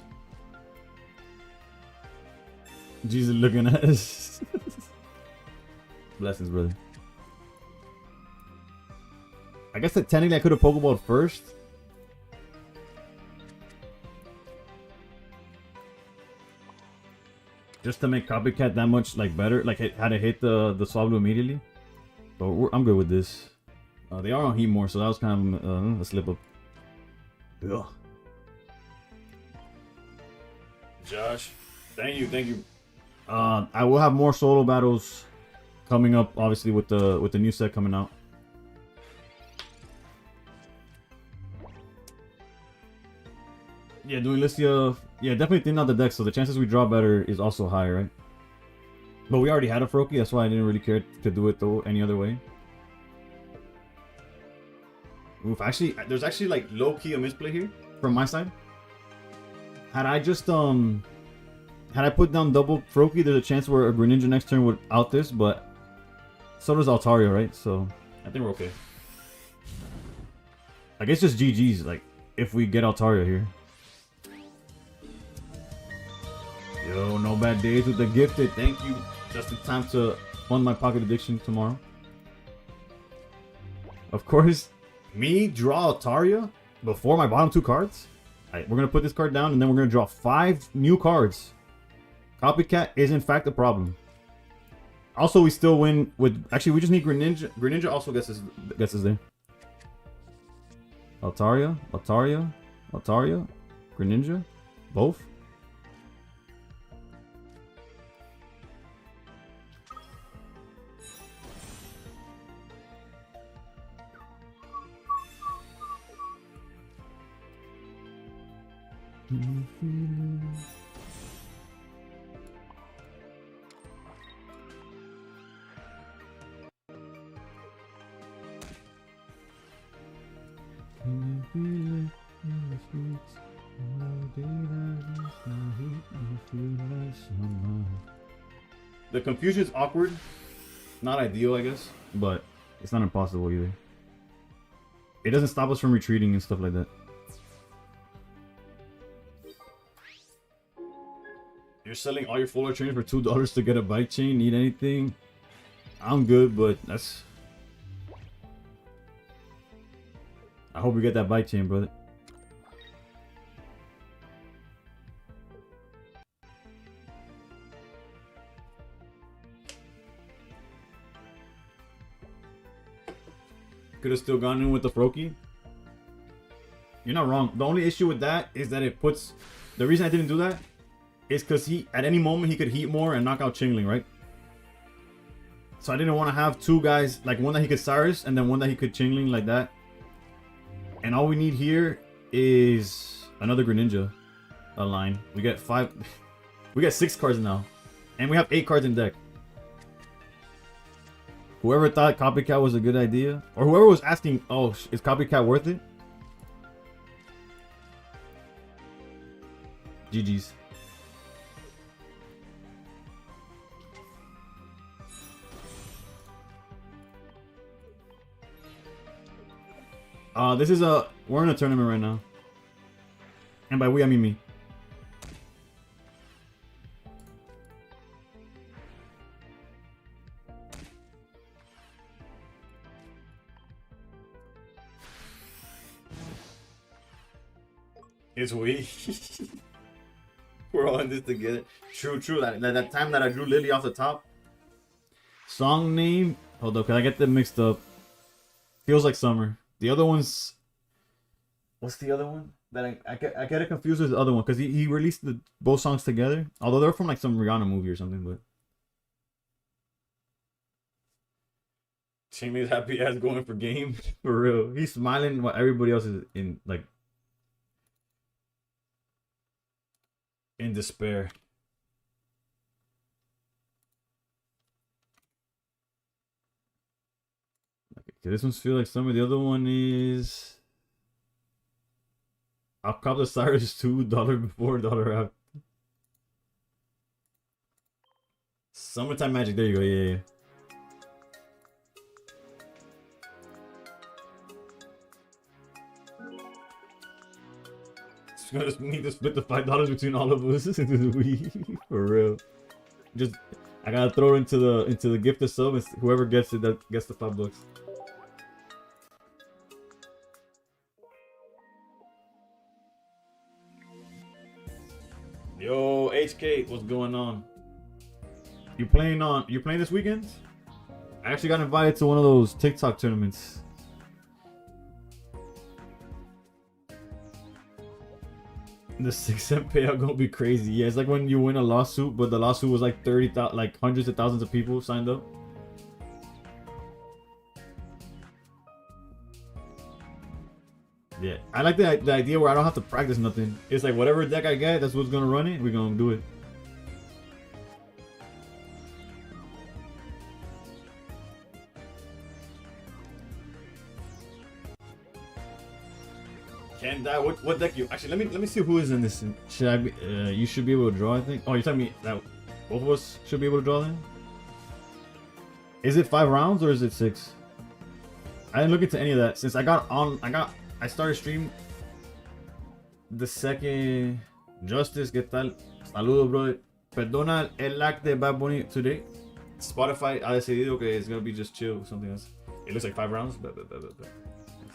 Jesus looking at us. Blessings, brother. I guess that technically I could have Pokeballed first. Just to make Copycat that much like better, like how to hit the Swablu immediately. But I'm good with this. They are on Hemor, so that was kind of a slip up. Ugh. Josh, thank you. I will have more solo battles coming up, obviously with the new set coming out. Yeah, doing Listia, yeah, definitely thin out the deck, so the chances we draw better is also high, right? But we already had a Froakie, that's why I didn't really care to do it though any other way. Oof, actually, there's actually like low-key a misplay here from my side. Had I just had I put down double Froakie, there's a chance where a Greninja next turn would out this, but so does Altaria, right? So I think we're okay. I guess just GG's, like, if we get Altaria here. Yo, no bad days with the gifted. Thank you. Just in time to fund my pocket addiction tomorrow. Of course, me draw Altaria before my bottom two cards. Alright, we're gonna put this card down and then we're gonna draw 5 new cards. Copycat is in fact a problem. Also, we still win with. Actually, we just need Greninja. Greninja also gets us there. Altaria, Greninja, both. The confusion is awkward. Not ideal, I guess, but it's not impossible either. It doesn't stop us from retreating and stuff like that. You're selling all your full trainers for $2 to get a bike chain. Need anything? I'm good, but that's... I hope we get that bike chain, brother. Could have still gone in with the Froakie. You're not wrong. The only issue with that is that it puts... The reason I didn't do that is because he, at any moment, he could heat more and knock out Chingling, right? So I didn't want to have two guys, like one that he could Cyrus and then one that he could Chingling like that. And all we need here is another Greninja line. We get 5... We got 6 cards now. And we have 8 cards in deck. Whoever thought Copycat was a good idea, or whoever was asking, oh, is Copycat worth it? GG's. This is we're in a tournament right now. And by we, I mean me. It's we. We're all in this together. True. That time that I drew Lily off the top. Song name. Hold up, can I get them mixed up? Feels like summer. The other one's. What's the other one? That I get it confused with the other one because he released both songs together. Although they're from like some Rihanna movie or something, but. Jimmy's happy ass going for game. For real. He's smiling while everybody else is in like. In despair. Okay, this one's feel like summer. The other one is. I'll cop the Cyrus $2 before $1 after. Summertime Magic. There you go. Yeah. Gonna just need to split the $5 between all of us. For real. Just I gotta throw it into the gift of sub, and whoever gets it, that gets the $5. Yo, HK, what's going on? You playing this weekend? I actually got invited to one of those TikTok tournaments. The 6-cent payout gonna be crazy. Yeah, it's like when you win a lawsuit, but the lawsuit was like 30,000, like hundreds of thousands of people signed up. Yeah, I like the idea where I don't have to practice nothing. It's like whatever deck I get, that's what's gonna run it. We're gonna do it. Can't die. What deck you actually? Let me see who is in this. Should I be? You should be able to draw. I think. Oh, you're telling me that both of us should be able to draw then? Is it 5 rounds or is it 6? I didn't look into any of that since I started stream the second. Justice, ¿qué tal? Saludos, bro. Perdona el lag de Bad Bunny today. Spotify ha decidido que it's gonna be just chill, something else. It looks like 5 rounds. Let's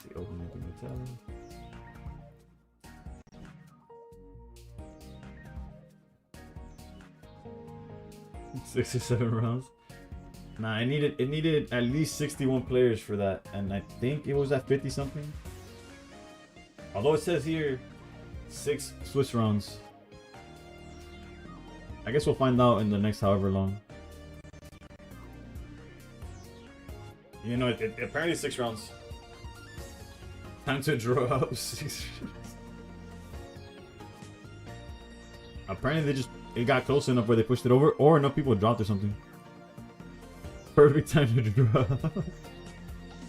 see. Open it. 6 or 7 rounds. Nah, it needed at least 61 players for that, and I think it was at 50 something. Although it says here 6 Swiss rounds. I guess we'll find out in the next however long. You know, it apparently 6 rounds. Time to draw up 6 rounds. Apparently it got close enough where they pushed it over, or enough people dropped or something. Perfect time to draw.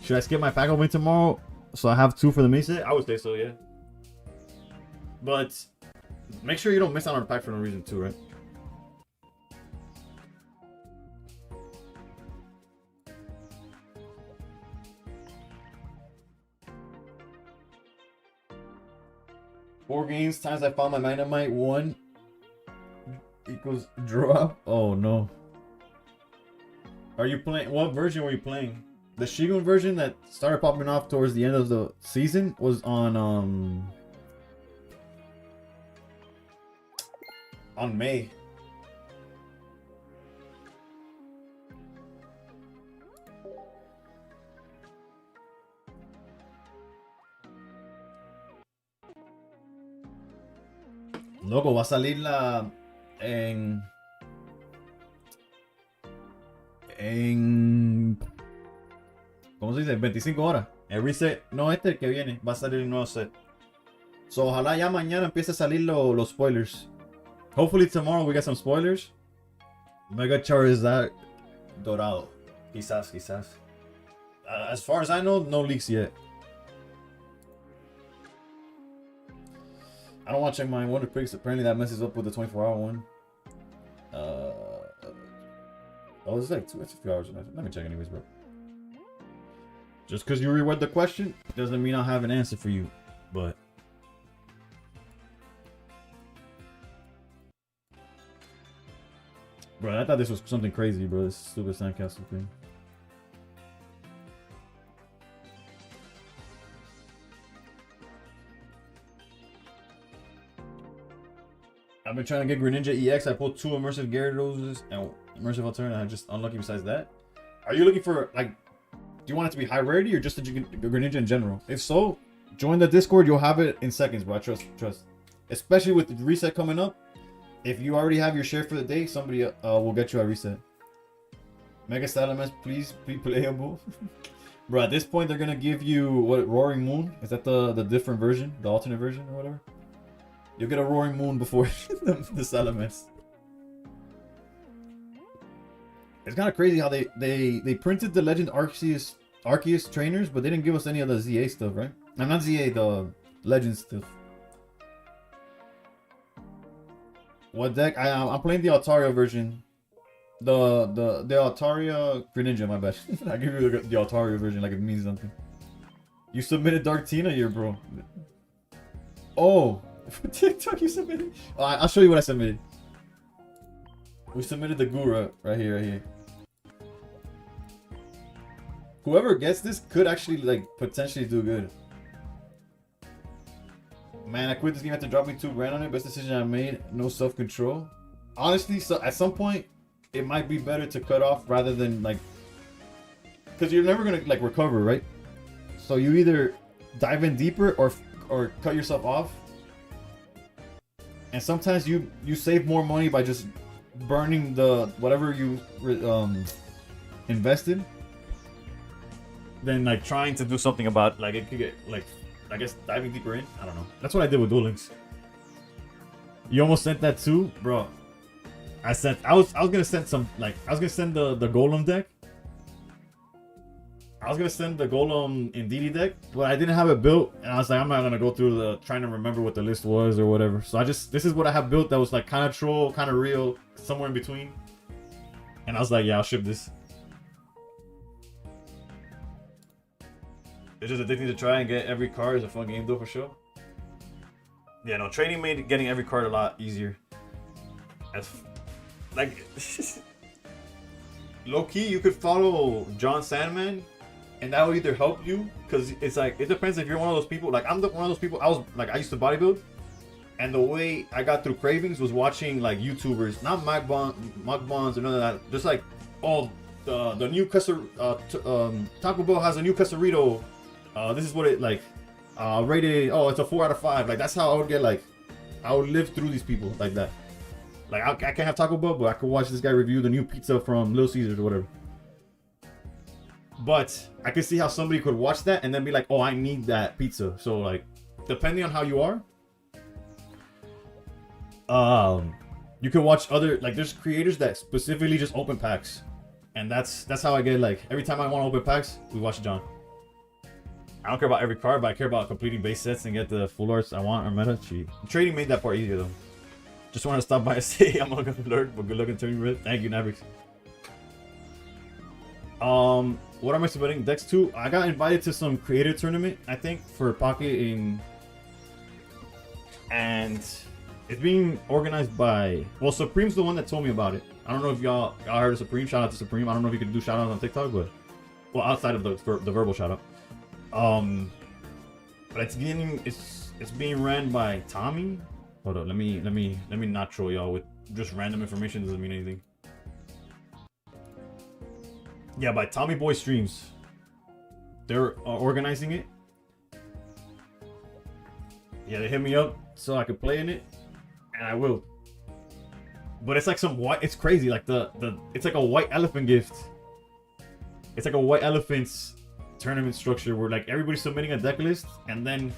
Should I skip my pack opening tomorrow so I have 2 for the main set? I would say so, yeah. But make sure you don't miss out on a pack for no reason too, right? Four games times I found my Dynamite 1 equals drop. Oh no. Are you playing? What version were you playing? The Shigun version that started popping off towards the end of the season was on May. Loco, va a salir la en ¿cómo se dice? 25 horas. El reset, no el que viene, va a salir el nuevo set. So, ojalá ya mañana empiece a salir los spoilers. Hopefully tomorrow we get some spoilers. Mega Charizard dorado. Quizás. As far as I know, no leaks yet. I don't want to check my Wonder Picks. Apparently that messes up with the 24-hour one. Oh, it's like it's a few hours. Let me check anyways, bro. Just because you reread the question doesn't mean I'll have an answer for you. But bro, I thought this was something crazy, bro. This stupid sandcastle thing. I've been trying to get Greninja EX. I pulled 2 immersive Gyarados and immersive alternate. I'm just unlucky besides that. Are you looking for, like, do you want it to be high rarity or just a Greninja in general? If so, join the Discord. You'll have it in seconds, bro. Trust. Especially with the reset coming up. If you already have your share for the day, somebody will get you a reset. Mega Salamence, please be playable. Bro, at this point, they're going to give you, what, Roaring Moon? Is that the different version? The alternate version or whatever? You'll get a Roaring Moon before the Salamence. It's kind of crazy how they printed the Legend Arceus trainers, but they didn't give us any of the ZA stuff, right? I'm not ZA, the Legend stuff. What deck? I'm playing the Altaria version. The Altaria Greninja, my bad. I give you the Altaria version like it means something. You submitted Dark Tina here, bro. Oh, for TikTok you submitted? Oh, I'll show you what I submitted. We submitted the Gura right here. Whoever gets this could actually like potentially do good. Man, I quit this game after dropping 2 grand on it. Best decision I made. No self-control. Honestly, so at some point, it might be better to cut off rather than like, because you're never gonna like recover, right? So you either dive in deeper or cut yourself off. And sometimes you save more money by just burning the whatever you invested than like trying to do something about like it could get like, I guess diving deeper in. I don't know. That's what I did with Duel Links. You almost sent that too, bro. I was gonna send some like I was gonna send the Golem deck. I was gonna send the Golem in DD deck, but I didn't have it built, and I was like, I'm not gonna go through the trying to remember what the list was or whatever. So this is what I have built that was like kind of troll, kind of real, somewhere in between. And I was like, yeah, I'll ship this. It's just addicting to try and get every card is a fun game though for sure. Yeah, no, trading made getting every card a lot easier. As like low key, you could follow John Sandman, and that would either help you because it's like it depends if you're one of those people. Like I'm one of those people. I used to bodybuild, and the way I got through cravings was watching like YouTubers, not mukbangs or none of that. Just like the new Taco Bell has a new quesarito. This is what it like rated. Oh, it's a 4 out of 5. Like that's how I would get like I would live through these people like that. Like I can't have Taco Bell, but I could watch this guy review the new pizza from Little Caesars or whatever. But I could see how somebody could watch that and then be like, "Oh, I need that pizza." So like, depending on how you are, you can watch other like there's creators that specifically just open packs, and that's how I get like every time I want to open packs, we watch John. I don't care about every card, but I care about completing base sets and get the full arts I want or meta cheat. Trading made that part easier though. Just want to stop by and say I'm not gonna lurk, but good luck in turning red. Thank you, Navrix. What am I submitting decks to? I got invited to some creator tournament, I think, for Pocket and it's being organized by Supreme's the one that told me about it. I don't know if y'all heard of Supreme. Shout out to Supreme. I don't know if you can do shout outs on TikTok, but outside of the verbal shout out. But it's being ran by Tommy. Hold up, let me not troll y'all with just random information. Doesn't mean anything. Yeah, by Tommy Boy Streams. They're organizing it. Yeah, they hit me up so I could play in it, and I will. But it's like some white. It's crazy. Like it's like a white elephant gift. It's like a white elephants tournament structure where like everybody's submitting a deck list, and then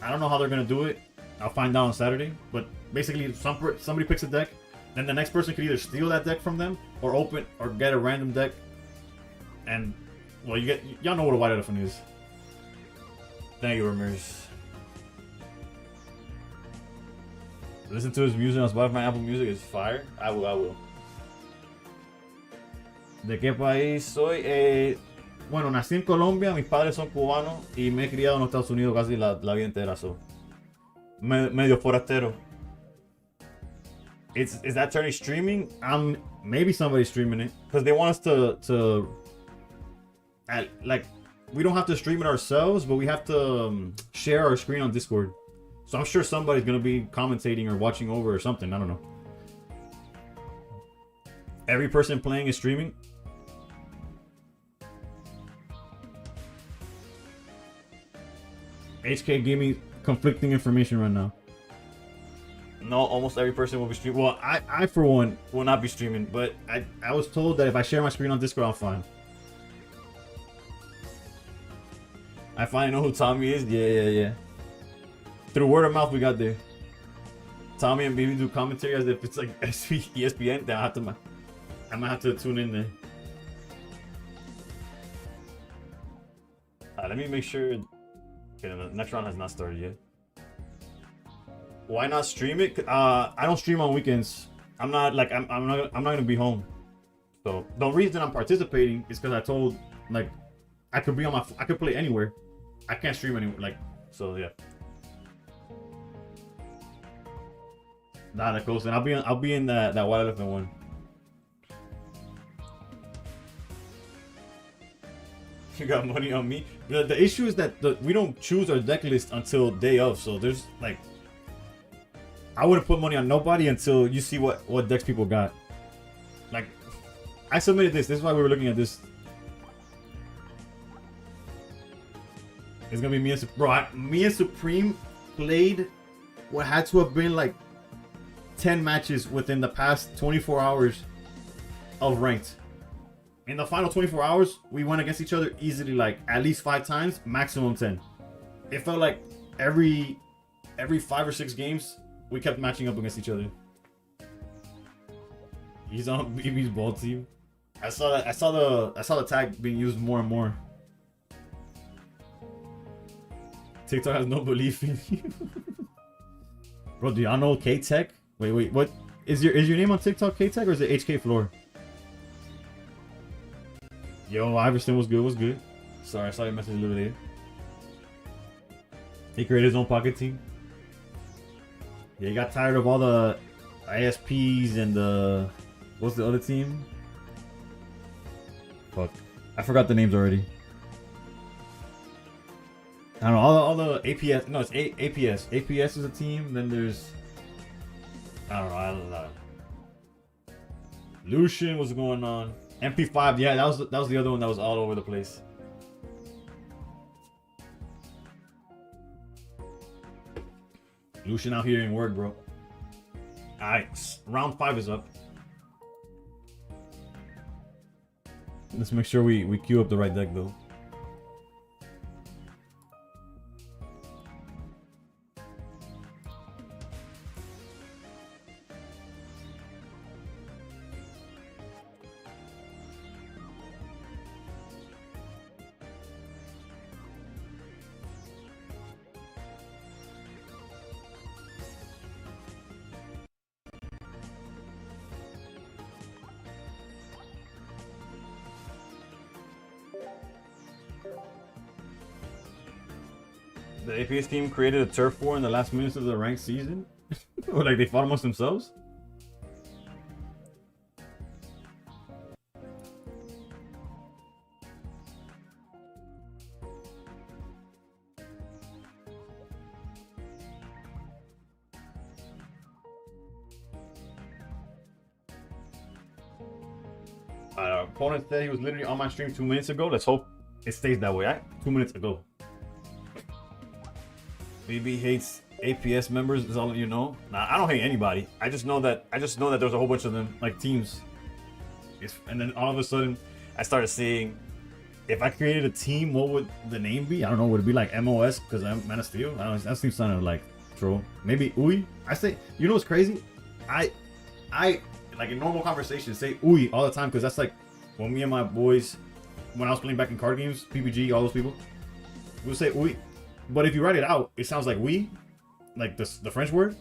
I don't know how they're gonna do it. I'll find out on Saturday. But basically, somebody picks a deck, then the next person could either steal that deck from them or open or get a random deck. And well, y'all know what a white elephant is. Thank you, Ramirez. Listen to his music on Spotify, Apple Music is fire. I will. ¿De qué país soy? Bueno, nací en Colombia, mis padres son cubanos y me he criado en los Estados Unidos casi la vida entera. So. Medio forastero. Is that turning streaming? Maybe somebody's streaming it because they want us to like we don't have to stream it ourselves, but we have to share our screen on Discord. So I'm sure somebody's gonna be commentating or watching over or something. I don't know. Every person playing is streaming. HK gave me conflicting information right now. No, almost every person will be streaming. Well, I for one will not be streaming, but I was told that if I share my screen on Discord, I'm fine. I finally know who Tommy is. Yeah. Through word of mouth, we got there. Tommy and Baby do commentary as if it's like ESPN. Then I'm gonna have to tune in there. Let me make sure. Okay, the next round has not started yet. Why not stream it? I don't stream on weekends. I'm not gonna be home. So the reason I'm participating is because I told like I could play anywhere. I can't stream anywhere. Like so, yeah. Nah, that close. And I'll be in that white elephant one. You got money on me. The issue is that we don't choose our deck list until day of. So there's like, I wouldn't put money on nobody until you see what decks people got. Like, I submitted this. This is why we were looking at this. It's gonna be me and me and Supreme played what had to have been like 10 matches within the past 24 hours of ranked. In the final 24 hours, we went against each other easily like at least 5 times, maximum 10. It felt like every 5 or 6 games, we kept matching up against each other. He's on BB's ball team. I saw the tag being used more and more. TikTok has no belief in you. Bro, do y'all know K-Tech? Wait, what is your name on TikTok K-Tech or is it HK Floor? Yo, Iverson was good. Sorry, I saw your message a little later. He created his own pocket team. Yeah, he got tired of all the ISPs and the what's the other team? Fuck, I forgot the names already. I don't know, all the APS. No, it's APS. APS is a team. Then there's I don't know. Lucian, what's going on? MP5, yeah, that was the other one that was all over the place. Lucian out here in work, bro. Alright, round 5 is up. Let's make sure we queue up the right deck though. The APS team created a turf war in the last minutes of the ranked season? Or like they fought amongst themselves? Opponent said he was literally on my stream 2 minutes ago. Let's hope it stays that way. 2 minutes ago. BB hates APS members is all you know. Nah, I don't hate anybody. I just know that there's a whole bunch of them, like teams. And then all of a sudden, I started seeing, if I created a team, what would the name be? I don't know. Would it be like MOS because I'm Man of Steel? I don't know. That seems kind of like troll. Maybe UI. I say, you know what's crazy? I like in normal conversation say UI all the time because that's like when me and my boys, when I was playing back in card games, PPG, all those people, we would say UI. But if you write it out, it sounds like we, like the French word,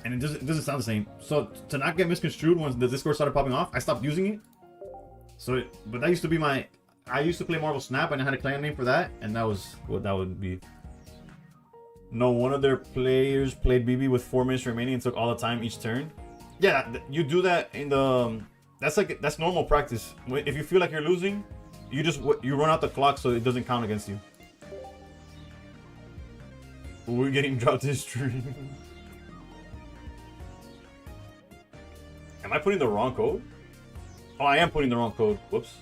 and it doesn't sound the same. So to not get misconstrued when the Discord started popping off, I stopped using it. So, but that used to be I used to play Marvel Snap and I had a clan name for that, and that was what that would be. No, one of their players played BB with 4 minutes remaining and took all the time each turn. Yeah, you do that in the. That's normal practice. If you feel like you're losing, you run out the clock so it doesn't count against you. We're getting dropped this stream. Am I putting the wrong code? Oh, I am putting the wrong code. Whoops.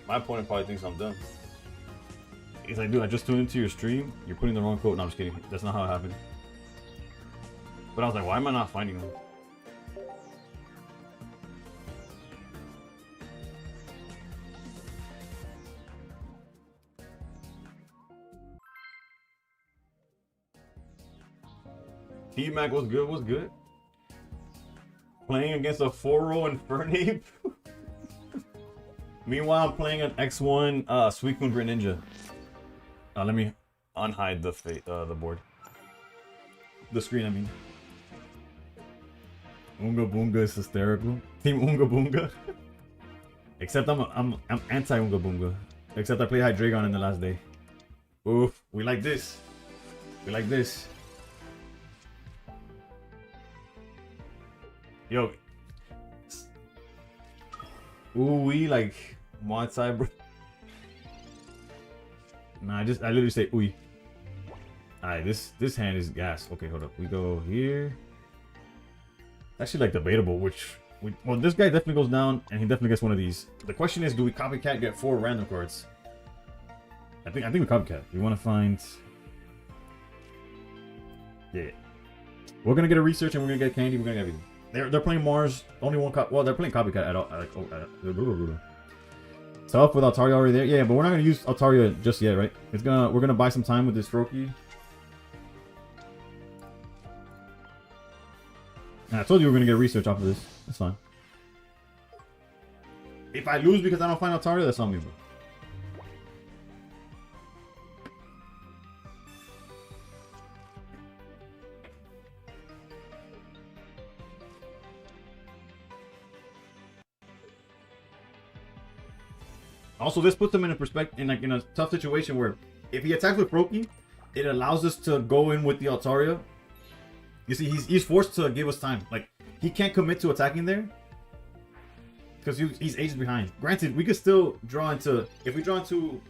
My opponent probably thinks I'm done. He's like, dude, I just tuned into your stream. You're putting the wrong code. No, I'm just kidding. That's not how it happened. But I was like, why am I not finding them? T-Mac was good, was good. Playing against a 4-row Infernape. Meanwhile, I'm playing an X1 Suicune Greninja. Let me unhide the board. The screen, I mean. Unga Boonga is hysterical. Team Unga Boonga. Except I'm anti Unga Boonga. Except I played Hydreigon in the last day. Oof, we like this. We like this. Yo. Ooh, we like Muay Thai, bro. Nah, I literally say ooey. Alright, this hand is gas. Okay, hold up. We go here. Actually, like debatable. Well, this guy definitely goes down, and he definitely gets one of these. The question is, do we copycat get 4 random cards? I think we copycat. You want to find? Yeah. We're gonna get a research, and we're gonna get candy. We're gonna get everything. They're playing Mars. Only one well, they're playing copycat at all. Tough with Altaria already there. Yeah, but we're not gonna use Altaria just yet, right? We're gonna buy some time with this Froakie. And I told you we're gonna get research off of this. That's fine. If I lose because I don't find Altaria, that's on me, bro. Also, this puts him in a perspective, in a tough situation where if he attacks with Froakie, it allows us to go in with the Altaria. You see, he's forced to give us time. Like, he can't commit to attacking there because he's ages behind. Granted, we could still draw into, if we draw into,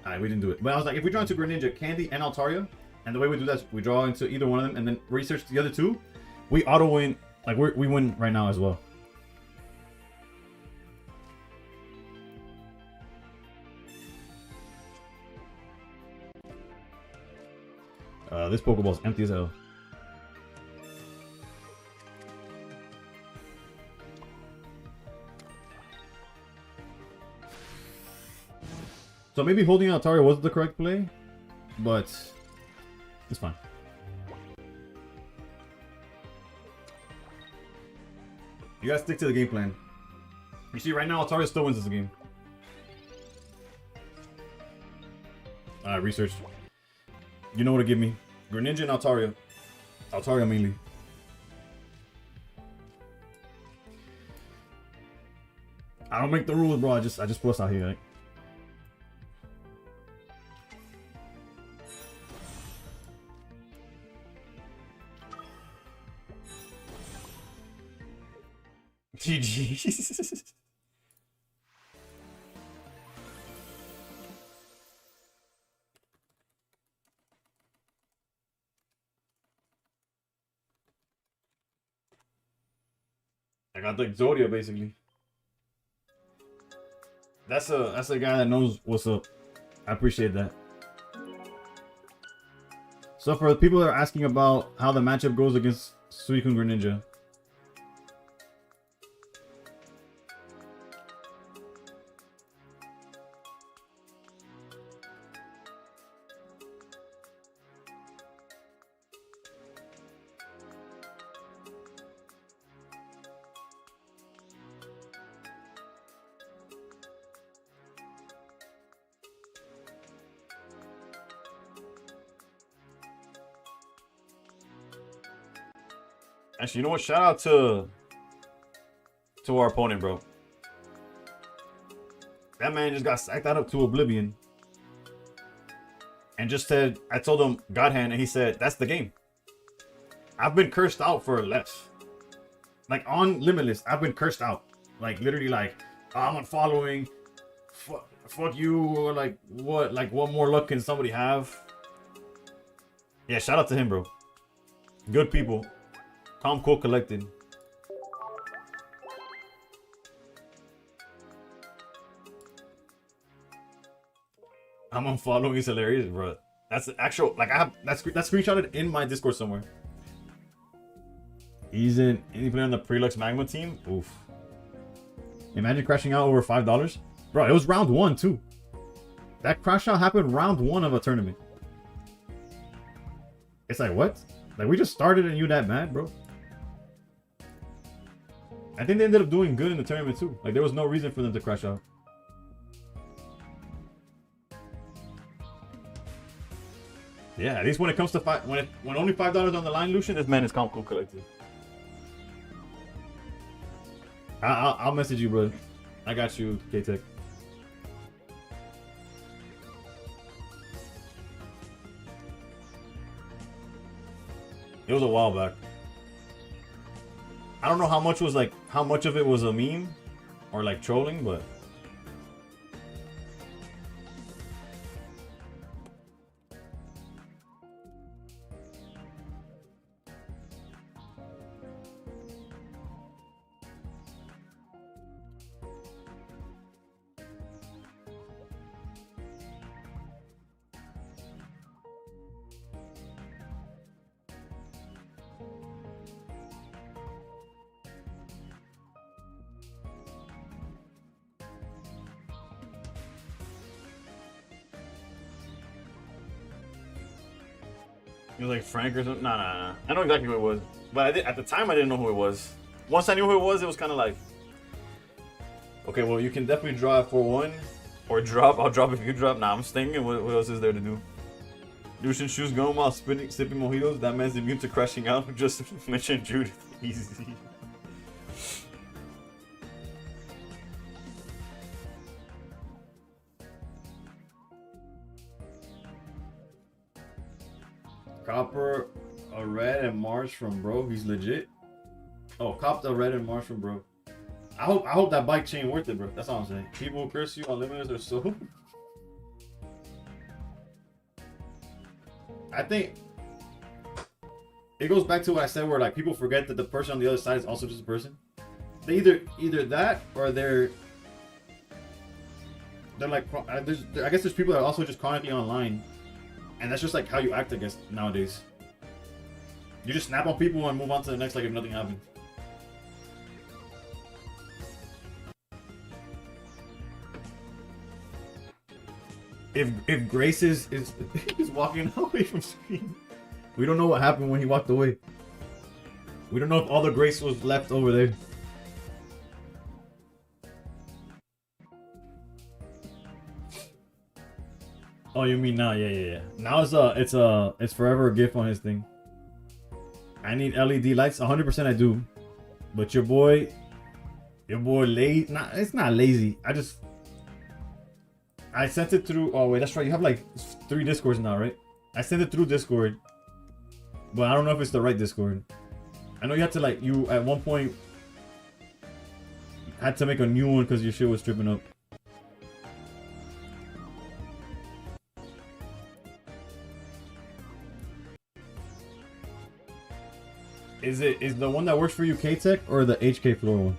alright, we didn't do it. But I was like, if we draw into Greninja, Candy, and Altaria, and the way we do that is we draw into either one of them and then research the other two, we auto win. Like, we win right now as well. This Pokeball's empty as hell. So maybe holding out Altaria was the correct play, but it's fine. You gotta stick to the game plan. You see, right now Altaria still wins this game. Research. You know what to give me. Greninja and Altaria. Altaria mainly. I don't make the rules, bro. I just plus out here, right? GG. I got the Exodia basically. That's a guy that knows what's up. I appreciate that. So So for the people that are asking about how the matchup goes against Suicune Greninja. Actually, you know what? Shout out to our opponent, bro. That man just got sacked out up to oblivion. And just said, I told him God hand, and he said, that's the game. I've been cursed out for less. Like on Limitless, I've been cursed out. Like literally like, oh, I'm unfollowing. Fuck you, or like what? Like what more luck can somebody have? Yeah, shout out to him, bro. Good people. Calm, cool, collected. I'm unfollowing. Is hilarious, bro. That's the actual. Like I have that's screenshotted in my Discord somewhere. He's in. Any player on the Prelux Magma team? Oof. Imagine crashing out over $5, bro. It was round 1 too. That crash out happened round 1 of a tournament. It's like what? Like we just started and you that mad, bro. I think they ended up doing good in the tournament too. Like there was no reason for them to crash out. Yeah, at least when it comes to when only $5 on the line, Lucian, this man is calm, cool, collected. I'll message you, bro. I got you, K-Tech. It was a while back. I don't know how much of it was a meme or like trolling, but it was like Frank or something. Nah. I know exactly who it was. But at the time, I didn't know who it was. Once I knew who it was kind of like, okay, well, you can definitely draw for 1 or drop. I'll drop if you drop. Nah, I'm staying. What else is there to do? Lucian shoes going while sipping mojitos. That man's immune to crashing out. Just mention Judith. Easy. Copper, a red, and Mars from bro. He's legit. Oh, copped a red and Mars from bro. I hope that bike chain worth it, bro. That's all I'm saying. People who curse you on Limitless are so. I think it goes back to what I said, where like people forget that the person on the other side is also just a person. They either that or they're like I guess there's people that are also just chronically online. And that's just like how you act, I guess, nowadays. You just snap on people and move on to the next like if nothing happened. If Grace is walking away from screen, we don't know what happened when he walked away. We don't know if all the Grace was left over there. Oh, you mean now? Yeah. Now it's forever a GIF on his thing. I need LED lights. 100% I do. But your boy lazy. Nah, it's not lazy. I sent it through. Oh wait, that's right. You have like 3 Discords now, right? I sent it through Discord, but I don't know if it's the right Discord. I know you had to like at one point had to make a new one because your shit was tripping up. Is the one that works for you K-Tech or the HK floor one?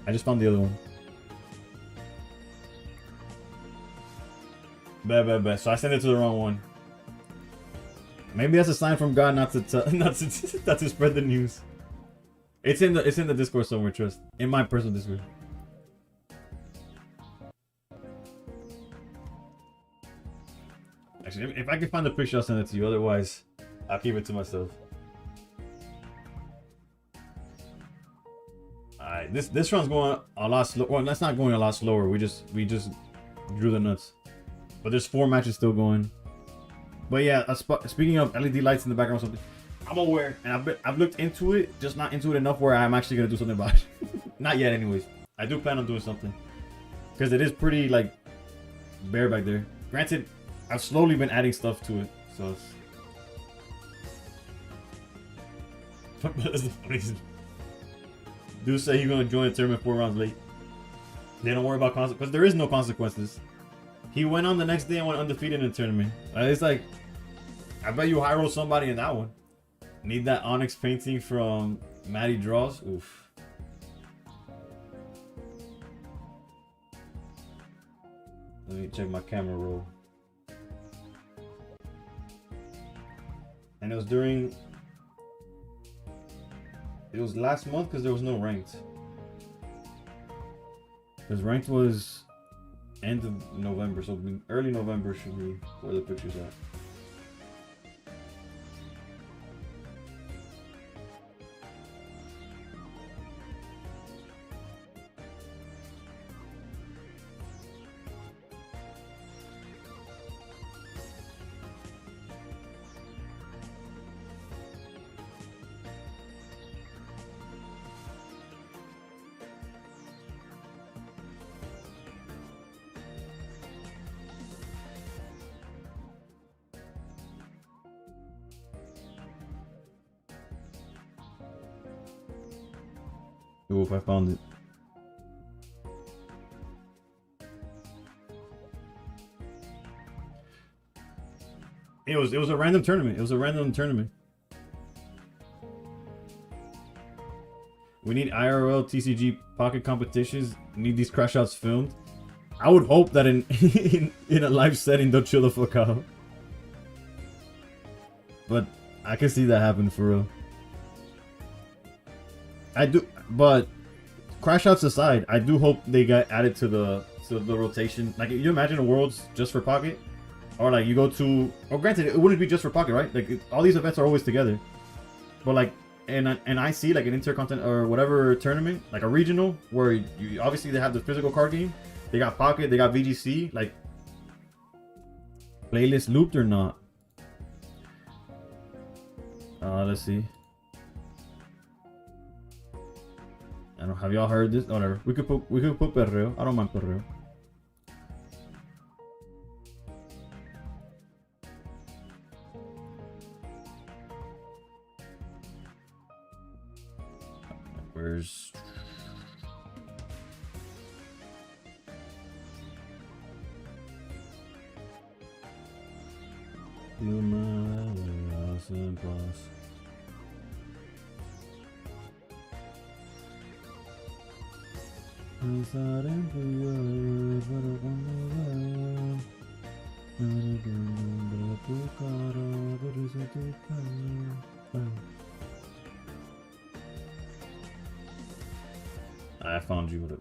I just found the other one. Bet. So I sent it to the wrong one. Maybe that's a sign from God not to not to spread the news. It's in the Discord somewhere, trust. In my personal Discord. Actually, if I can find the picture, I'll send it to you. Otherwise, I'll keep it to myself. Alright, this run's going a lot slow. Well, that's not going a lot slower. We just drew the nuts. But there's 4 matches still going. But yeah, speaking of LED lights in the background or something, I'm aware, and I've looked into it, just not into it enough where I'm actually gonna do something about it. Not yet, anyways. I do plan on doing something because it is pretty like bare back there. Granted, I've slowly been adding stuff to it, so it's... Dude say he's gonna join the tournament 4 rounds late. They don't worry about consequences because there is no consequences. He went on the next day and went undefeated in the tournament. It's like, I bet you high roll somebody in that one. Need that Onyx painting from Matty Draws. Oof. Let me check my camera roll. And it was during... It was last month because there was no ranked. Because ranked was end of November, so early November should be where the picture's at. Oof, I found it. It was a random tournament. It was a random tournament. We need IRL TCG pocket competitions. We need these crash outs filmed. I would hope that in in a live setting they'll chill the fuck out. But I can see that happen for real. I do, but crash outs aside, I do hope they get added to the rotation. Like, you imagine a Worlds just for Pocket, or like you go to, or granted, it wouldn't be just for Pocket, right? Like all these events are always together, but like, and I see like an intercontinental or whatever tournament, like a regional, where you obviously they have the physical card game, they got Pocket, they got VGC, like playlist looped or not? Let's see. I don't, have y'all heard this? Whatever. We could put perreo. I don't mind perreo. Where's you my awesome boss? I found you with it.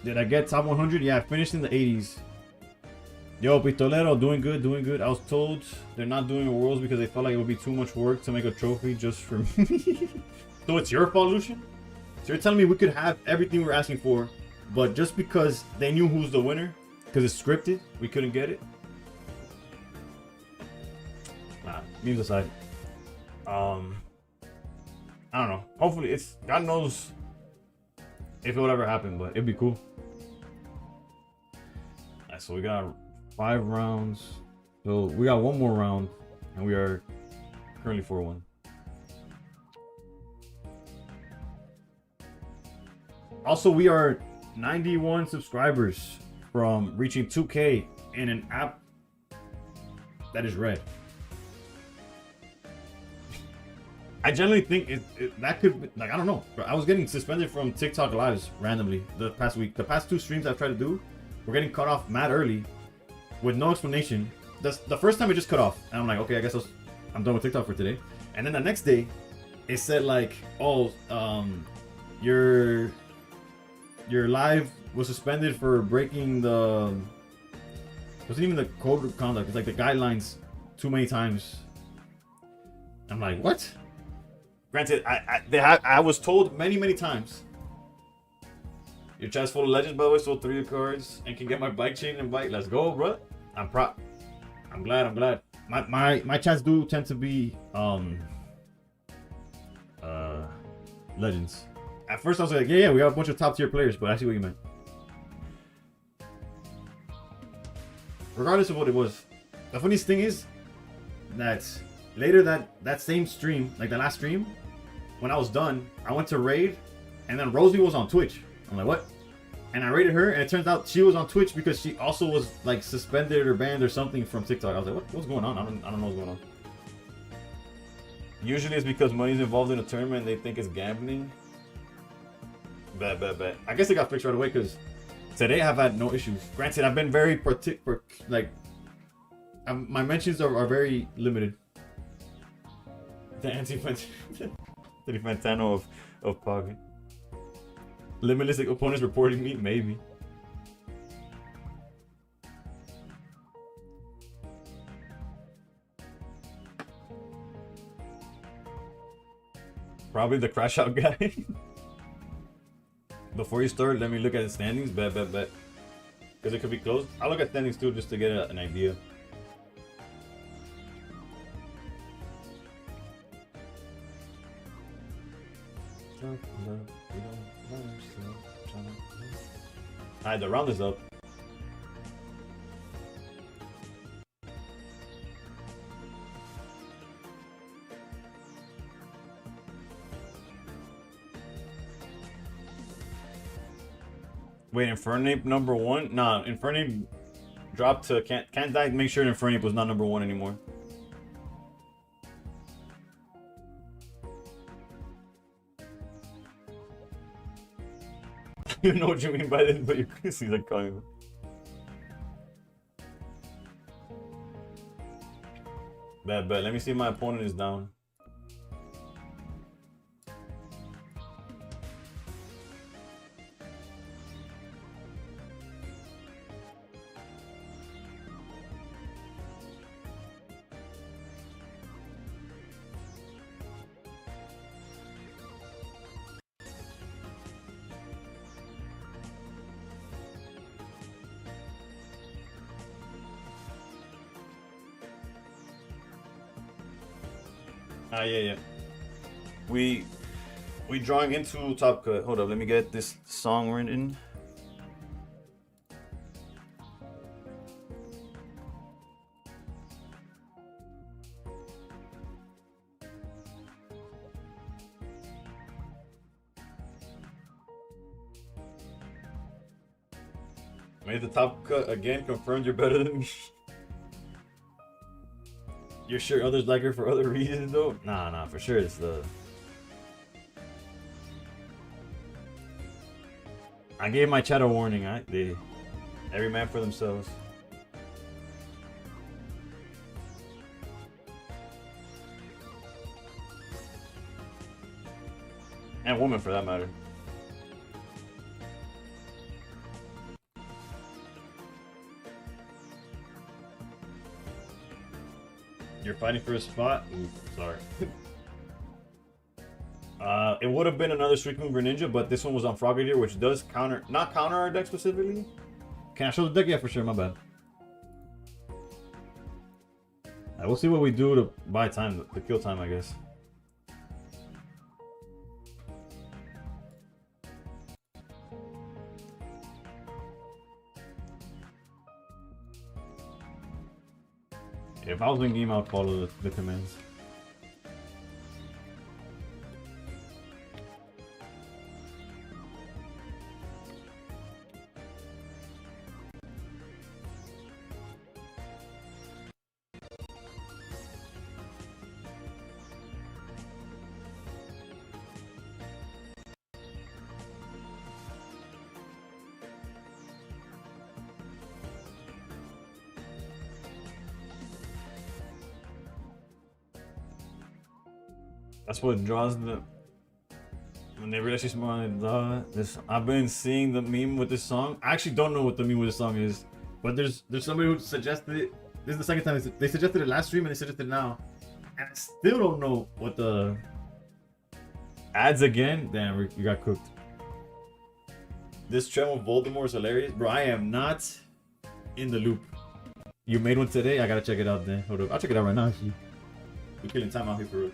Did I get top 100? Yeah, I finished in the 80s. Yo, Pistolero, doing good, doing good. I was told they're not doing a Worlds because they felt like it would be too much work to make a trophy just for me. So it's your fault, Lucian? So you're telling me we could have everything we're asking for, but just because they knew who's the winner, because it's scripted, we couldn't get it? Nah, memes aside. I don't know. Hopefully it's, God knows if it would ever happen, but it'd be cool. Alright, so we got 5 rounds. So we got one more round, and we are currently 4-1. Also, we are 91 subscribers from reaching 2K in an app that is red. I generally think that could be, like, I don't know. I was getting suspended from TikTok lives randomly the past week. The past 2 streams I've tried to do, we're getting cut off mad early with no explanation. The first time it just cut off, and I'm like, okay, I guess I'm done with TikTok for today. And then the next day, it said like, oh, your live was suspended for breaking the, it wasn't even the code of conduct, it's like the guidelines too many times. I'm like, what? Granted, I was told many times. Your chest full of legends, by the way, sold 3 cards and can get my bike chain and bike. Let's go, bro. I'm glad. My chats do tend to be legends. At first I was like, yeah, we have a bunch of top tier players, but I see what you meant. Regardless of what it was, the funniest thing is that later that same stream, like the last stream, when I was done, I went to raid, and then Rosie was on Twitch. I'm like, what? And I raided her, and it turns out she was on Twitch because she also was like suspended or banned or something from TikTok. I was like, what's going on? I don't know what's going on. Usually it's because money's involved in a tournament and they think it's gambling. Bet. I guess it got fixed right away because today I've had no issues. Granted, I've been very my mentions are very limited. The anti-Fantano of Pog. Limitless opponents reporting me? Maybe. Probably the crash out guy. Before you start, let me look at the standings. Bet. Because it could be close. I'll look at standings too just to get an idea. Alright, the round is up. Wait, Infernape number 1? Nah, Infernape dropped to can't die. Make sure Infernape was not number 1 anymore. You know what you mean by this, but you're see like calling. Bet. Let me see if my opponent is down. Yeah. We drawing into top cut. Hold up, let me get this song written. Made the top cut again. Confirmed you're better than me. You're sure others like her for other reasons though? Nah, for sure it's the... I gave my chat a warning, every man for themselves. And woman for that matter. You're fighting for a spot? Ooh, sorry. It would have been another Streak Moon Greninja, but this one was on Frogadier, which does not counter our deck specifically. Can I show the deck? Yeah, for sure, my bad. We'll see what we do to buy time, to kill time, I guess. If I was in game, I would follow the commands. That's what draws the. When they realize she's this, I've been seeing the meme with this song. I actually don't know what the meme with this song is, but there's somebody who suggested it. This is the second time they suggested it last stream and they suggested it now, and I still don't know what the ads again. Damn, you got cooked. This trend with Voldemort is hilarious, bro. I am not in the loop. You made one today. I gotta check it out then. Hold up, I'll check it out right now. Actually, we're killing time out here for real.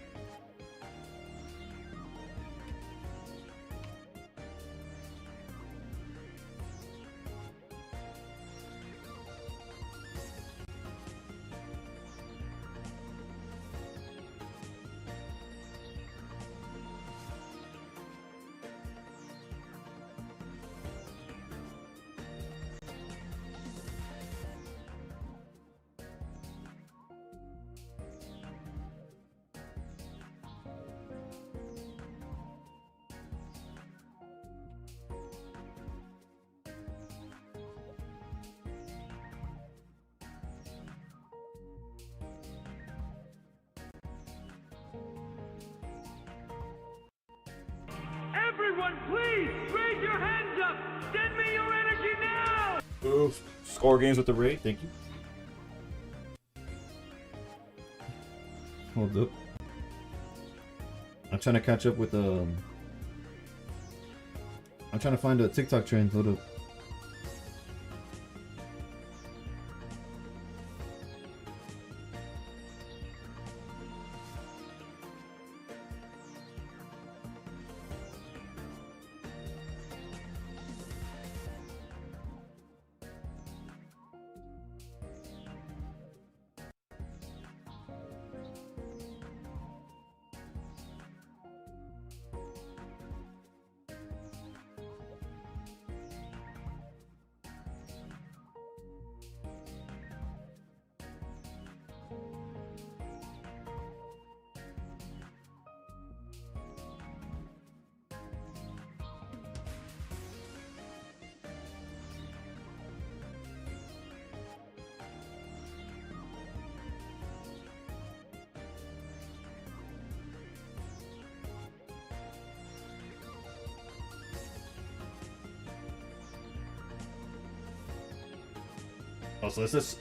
Everyone, please raise your hands up. Send me your energy now. Oof. Score games with the raid. Thank you. Hold up. I'm trying to catch up with I'm trying to find a TikTok trend. Hold up. Oh, so it's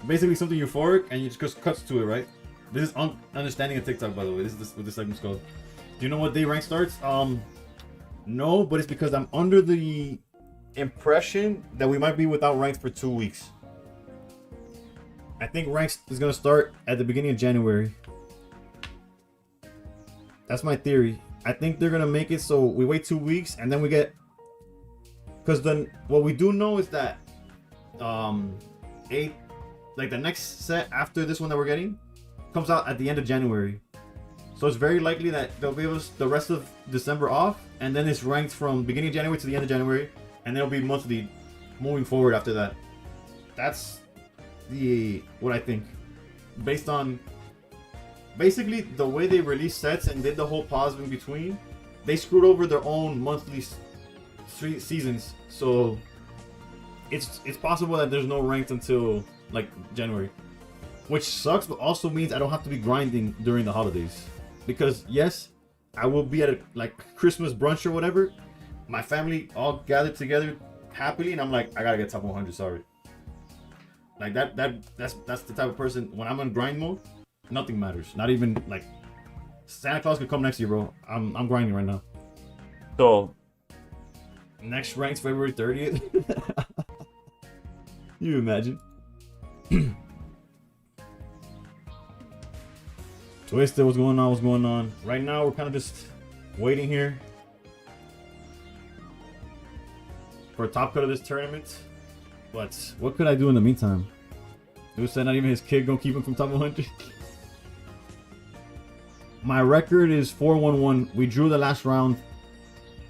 basically something euphoric, and you just cuts to it, right? This is understanding a TikTok, by the way. This is what this segment's called. Do you know what day rank starts? No, but it's because I'm under the impression that we might be without ranks for 2 weeks. I think ranks is gonna start at the beginning of January. That's my theory. I think they're gonna make it so we wait 2 weeks and then we get. Because then what we do know is that the next set after this one that we're getting comes out at the end of January, so it's very likely that they'll give us the rest of December off, and then it's ranked from beginning of January to the end of January, and then it'll be monthly moving forward after that. That's what I think, based on basically the way they released sets and did the whole pause in between. They screwed over their own monthly seasons, so it's possible that there's no ranked until like January, which sucks, but also means I don't have to be grinding during the holidays. Because yes, I will be at a like Christmas brunch or whatever, my family all gathered together happily, and I'm like, I gotta get top 100. Sorry, like that's the type of person. When I'm in grind mode, nothing matters. Not even like Santa Claus could come next year, bro. I'm grinding right now. So next rank's February 30th. You imagine? Twisted, what's going on? What's going on? Right now, we're kind of just waiting here for a top cut of this tournament. But what could I do in the meantime? Who said not even his kid gonna keep him from top 100? My record is 4-1-1. We drew the last round,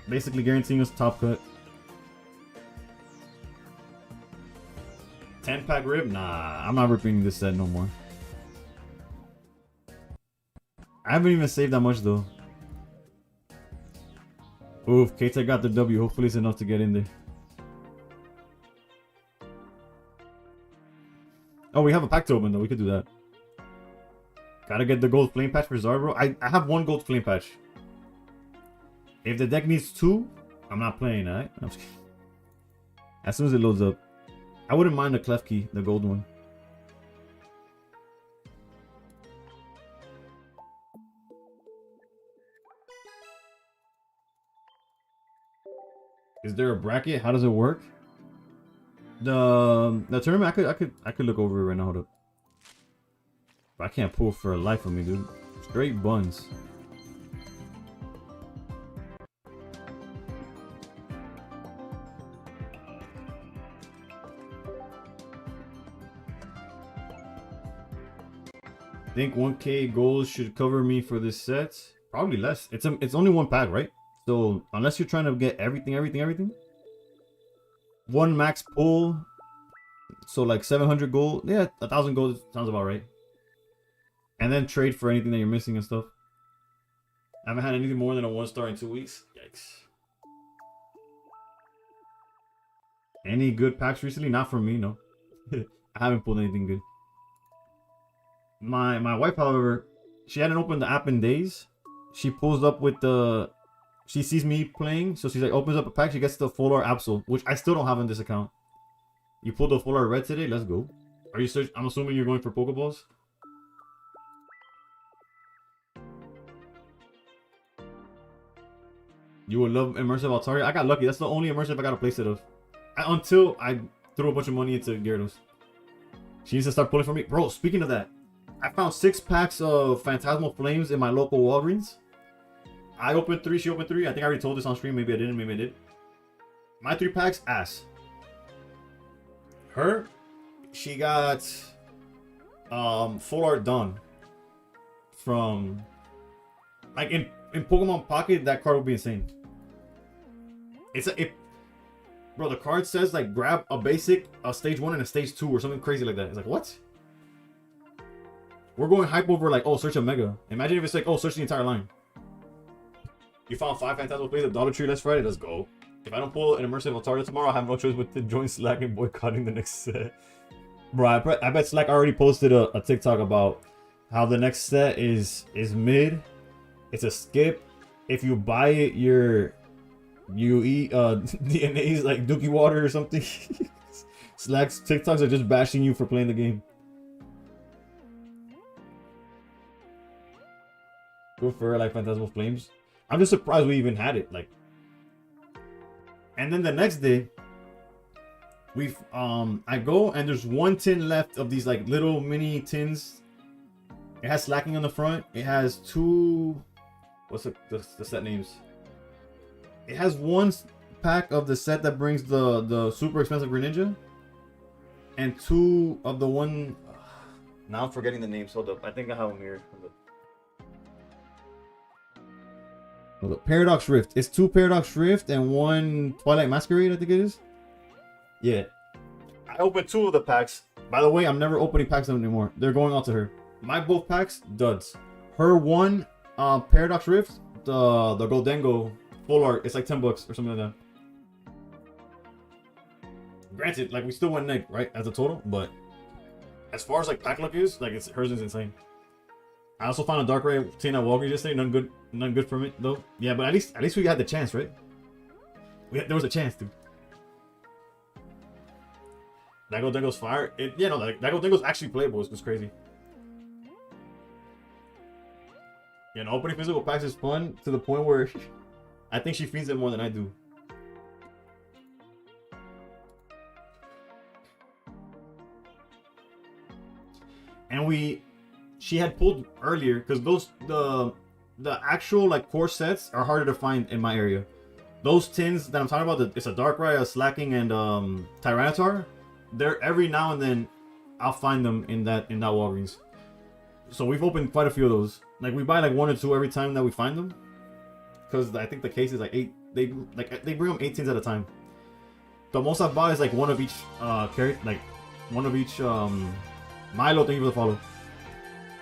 basically guaranteeing us top cut. 10-pack rip? Nah, I'm not ripping this set no more. I haven't even saved that much though. Oof, K-Tech got the W. Hopefully it's enough to get in there. Oh, we have a pack to open though. We could do that. Gotta get the gold flame patch for Zarbro. I have one gold flame patch. If the deck needs 2, I'm not playing, alright? I'm just kidding. As soon as it loads up. I wouldn't mind the clef key, the gold one. Is there a bracket? How does it work? The tournament, I could look over it right now. Hold up. But I can't pull for a life of me, dude. Straight buns. Think 1K gold should cover me for this set? Probably less. It's only one pack, right? So unless you're trying to get everything. One max pull. So like 700 gold. Yeah, 1,000 gold sounds about right. And then trade for anything that you're missing and stuff. I haven't had anything more than a 1-star in 2 weeks. Yikes. Any good packs recently? Not for me, no. I haven't pulled anything good. My wife, however, she hadn't opened the app in days. She pulls up with the... She sees me playing, so she's like, opens up a pack. She gets the full art Absol, which I still don't have in this account. You pulled the full art red today? Let's go. Are you search? I'm assuming you're going for Pokeballs? You would love immersive Altaria. I got lucky. That's the only immersive I got a playset of. Until I threw a bunch of money into Gyarados. She needs to start pulling for me. Bro, speaking of that, I found 6 packs of Phantasmal Flames in my local Walgreens. I opened 3, she opened 3. I think I already told this on stream. Maybe I didn't, maybe I did. My 3 packs, ass. Her, she got full art done. From, like in Pokemon Pocket, that card would be insane. Bro, the card says like grab a basic, a stage 1 and a stage 2 or something crazy like that. It's like, what? We're going hype over like, oh, search a mega. Imagine if it's like, oh, search the entire line. You found 5 Phantasmal Plays at Dollar Tree last Friday. Let's go. If I don't pull an immersive Altaria tomorrow, I have no choice but to join Slack and boycotting the next set. Bro, I bet Slack already posted a TikTok about how the next set is mid. It's a skip. If you buy it, you eat DNA's like Dookie water or something. Slack's TikToks are just bashing you for playing the game. Go for like Phantasmal Flames. I'm just surprised we even had it. Like, and then the next day, I go and there's 1 tin left of these like little mini tins. It has slacking on the front. It has 2. What's the set names? It has 1 pack of the set that brings the super expensive Greninja, and 2 of the one. Now I'm forgetting the names. Hold up. I think I have them here. Hold up. Paradox Rift. It's 2 Paradox Rift and 1 Twilight Masquerade, I think it is. Yeah. I opened 2 of the packs. By the way, I'm never opening packs anymore. They're going out to her. My both packs, duds. Her 1 Paradox Rift, the Goldengo full art, it's like $10 or something like that. Granted, like we still went neg, right, as a total, but as far as like pack luck is, like hers is insane. I also found a Darkrai tin at Walgreens yesterday. None good from it though. Yeah, but at least we had the chance, right? There was a chance, dude. That Goldengo's fire. That Goldengo's actually playable. It's crazy. Yeah, and opening physical packs is fun to the point where I think she feeds it more than I do. And she had pulled earlier because the actual like core sets are harder to find in my area. Those tins that I'm talking about, it's a Darkrai, a Slacking, and Tyranitar. They're every now and then I'll find them in that Walgreens. So we've opened quite a few of those. Like we buy like 1 or 2 every time that we find them, because I think the case is like 8. They bring them 18s at a time. The most I've bought is like 1 of each like 1 of each Milo. Thank you for the follow.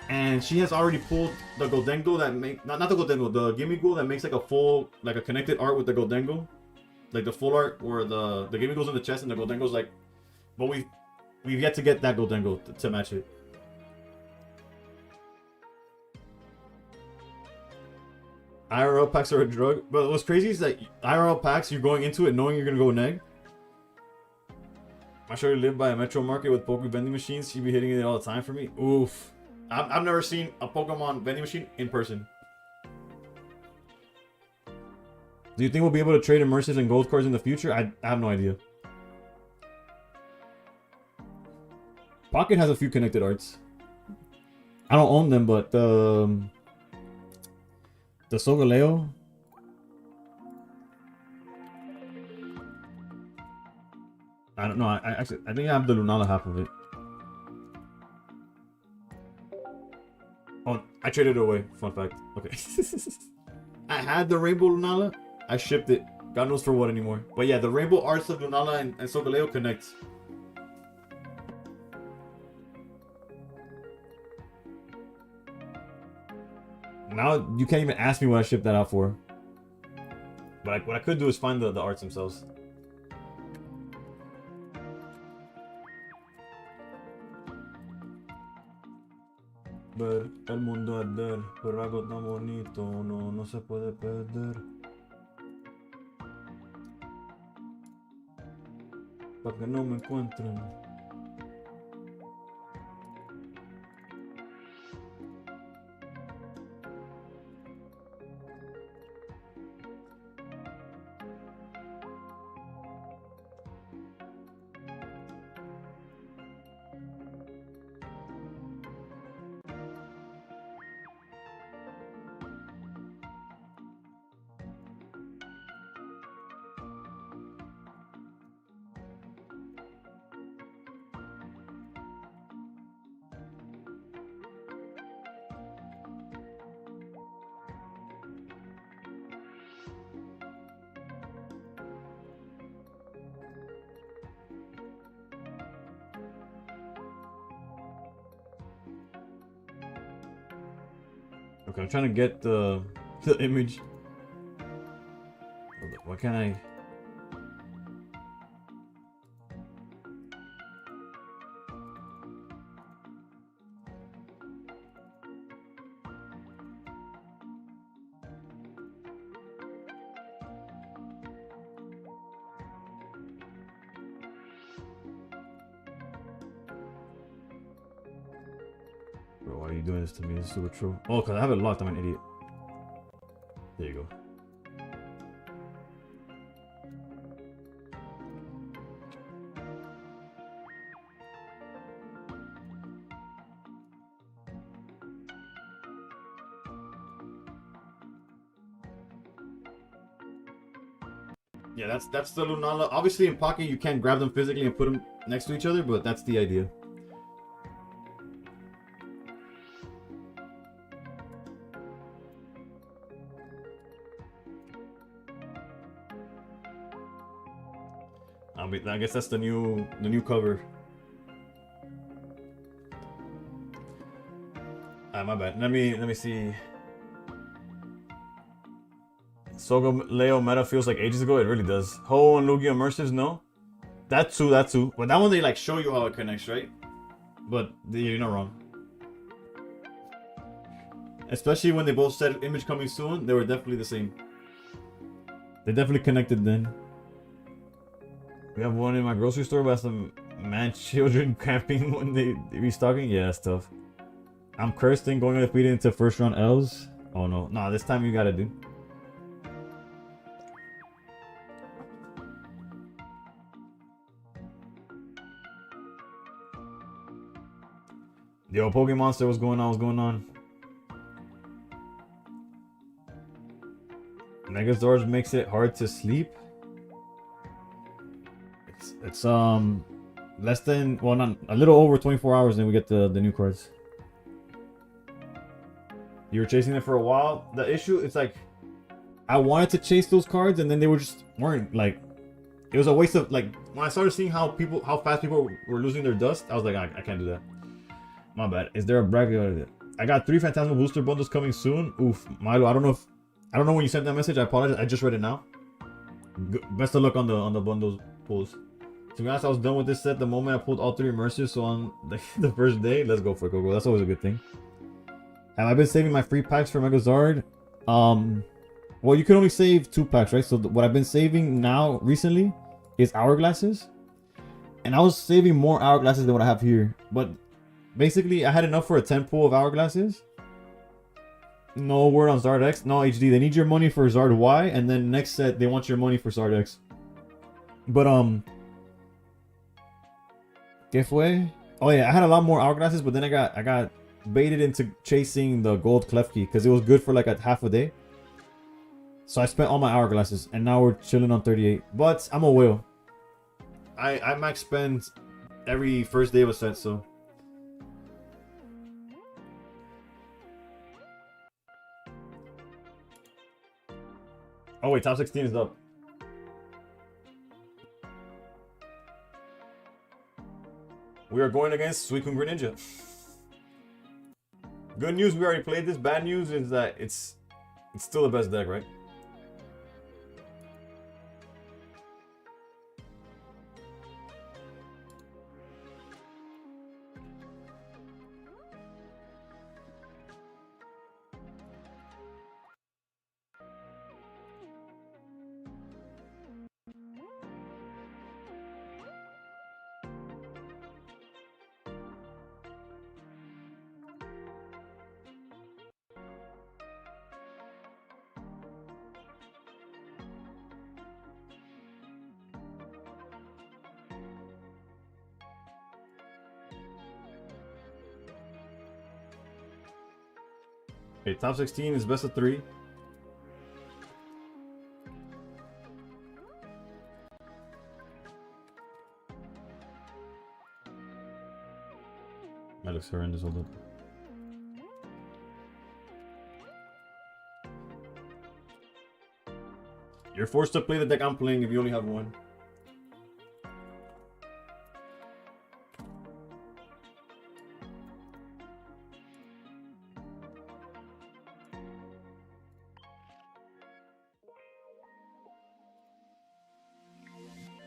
And she has already pulled the Goldengo that make not the Goldengo, the Gimme Ghoul that makes like a full, like a connected art with the Goldengo, like the full art where the Gimme Ghoul's in the chest and the Goldengo's like, but we've yet to get that Goldengo to match it. IRL packs are a drug, but what's crazy is that IRL packs, you're going into it knowing you're gonna go neg. My sure live by a metro market with Poke vending machines. She'd be hitting it all the time for me. Oof. I've never seen a Pokemon vending machine in person. Do you think we'll be able to trade immersives and gold cards in the future? I have no idea. Pocket has a few connected arts. I don't own them, but the Solgaleo. I don't know. I think I have the Lunala half of it. Oh, I traded it away. Fun fact. Okay. I had the Rainbow Lunala. I shipped it. God knows for what anymore. But yeah, the Rainbow Arts of Lunala and Solgaleo connect. Now you can't even ask me what I shipped that out for. But what I could do is find the arts themselves. Ver el mundo arder, pero algo tan bonito no se puede perder. Pa' que no me encuentren. Okay, I'm trying to get the image. Why can't I? Bro, why are you doing this to me? This is super true. Oh, because I have it locked. I'm an idiot. There you go. Yeah, that's the Lunala. Obviously, in Pocket, you can't grab them physically and put them next to each other, but that's the idea. I guess that's the new cover. My bad. Let me see. Solgaleo meta feels like ages ago. It really does. Ho and Lugia immersives, no. That too. But that one they like show you how it connects, right? But you're not wrong. Especially when they both said image coming soon, they were definitely the same. They definitely connected then. We have one in my grocery store about some man children camping when they restocking. Yeah, that's tough. I'm cursed and going undefeated into first round L's. Oh no. Nah, this time you gotta do. Yo, Pokemonster, what's going on? What's going on? Megazords makes it hard to sleep. It's less than, well, not a little over 24 hours, then we get the new cards. You were chasing it for a while. The issue, it's like, I wanted to chase those cards, and then they weren't like, it was a waste of, like, when I started seeing how fast people were losing their dust, I was like, I can't do that. My bad. Is there a bracket? I got 3 Phantasmal booster bundles coming soon. Oof, Milo, I don't know when you sent that message. I apologize. I just read it now. Best of luck on the bundles pulls. To be honest, I was done with this set the moment I pulled all 3 immersives. So on the first day, let's go for it, go. That's always a good thing. Have I been saving my free packs for Megazard? Well, you can only save 2 packs, right? So what I've been saving now recently is hourglasses, and I was saving more hourglasses than what I have here. But basically, I had enough for a 10 pull of hourglasses. No word on Zard X. No, HD. They need your money for Zard Y, and then next set they want your money for Zard X. But ¿Qué fue? Oh yeah, I had a lot more hourglasses, but then I got baited into chasing the gold Klefki because it was good for like a half a day. So I spent all my hourglasses, and now we're chilling on 38. But I'm a whale. I max spend every first day of a set, so. Oh wait, top 16 is up. We are going against Suicune Greninja. Good news, we already played this. Bad news is that it's still the best deck, right? Okay, top 16 is best of 3. That looks horrendous, hold up. You're forced to play the deck I'm playing if you only have one.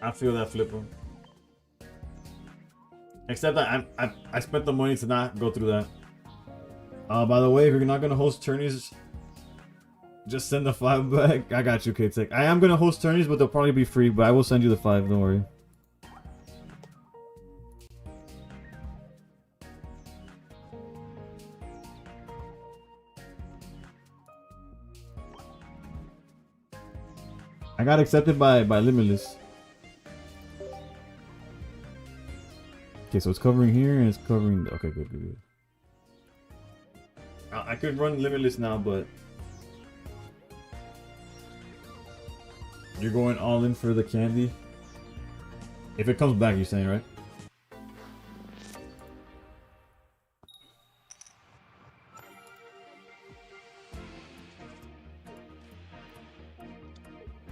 I feel that, Flipper. Except that I spent the money to not go through that. By the way, if you're not gonna host tourneys, just send the 5 back. I got you, K-Tech. I am gonna host tourneys, but they'll probably be free. But I will send you the 5. Don't worry. I got accepted by Limitless. Okay, so it's covering here and it's covering. Okay, good. I could run Limitless now, but you're going all in for the candy. If it comes back, you're saying, right?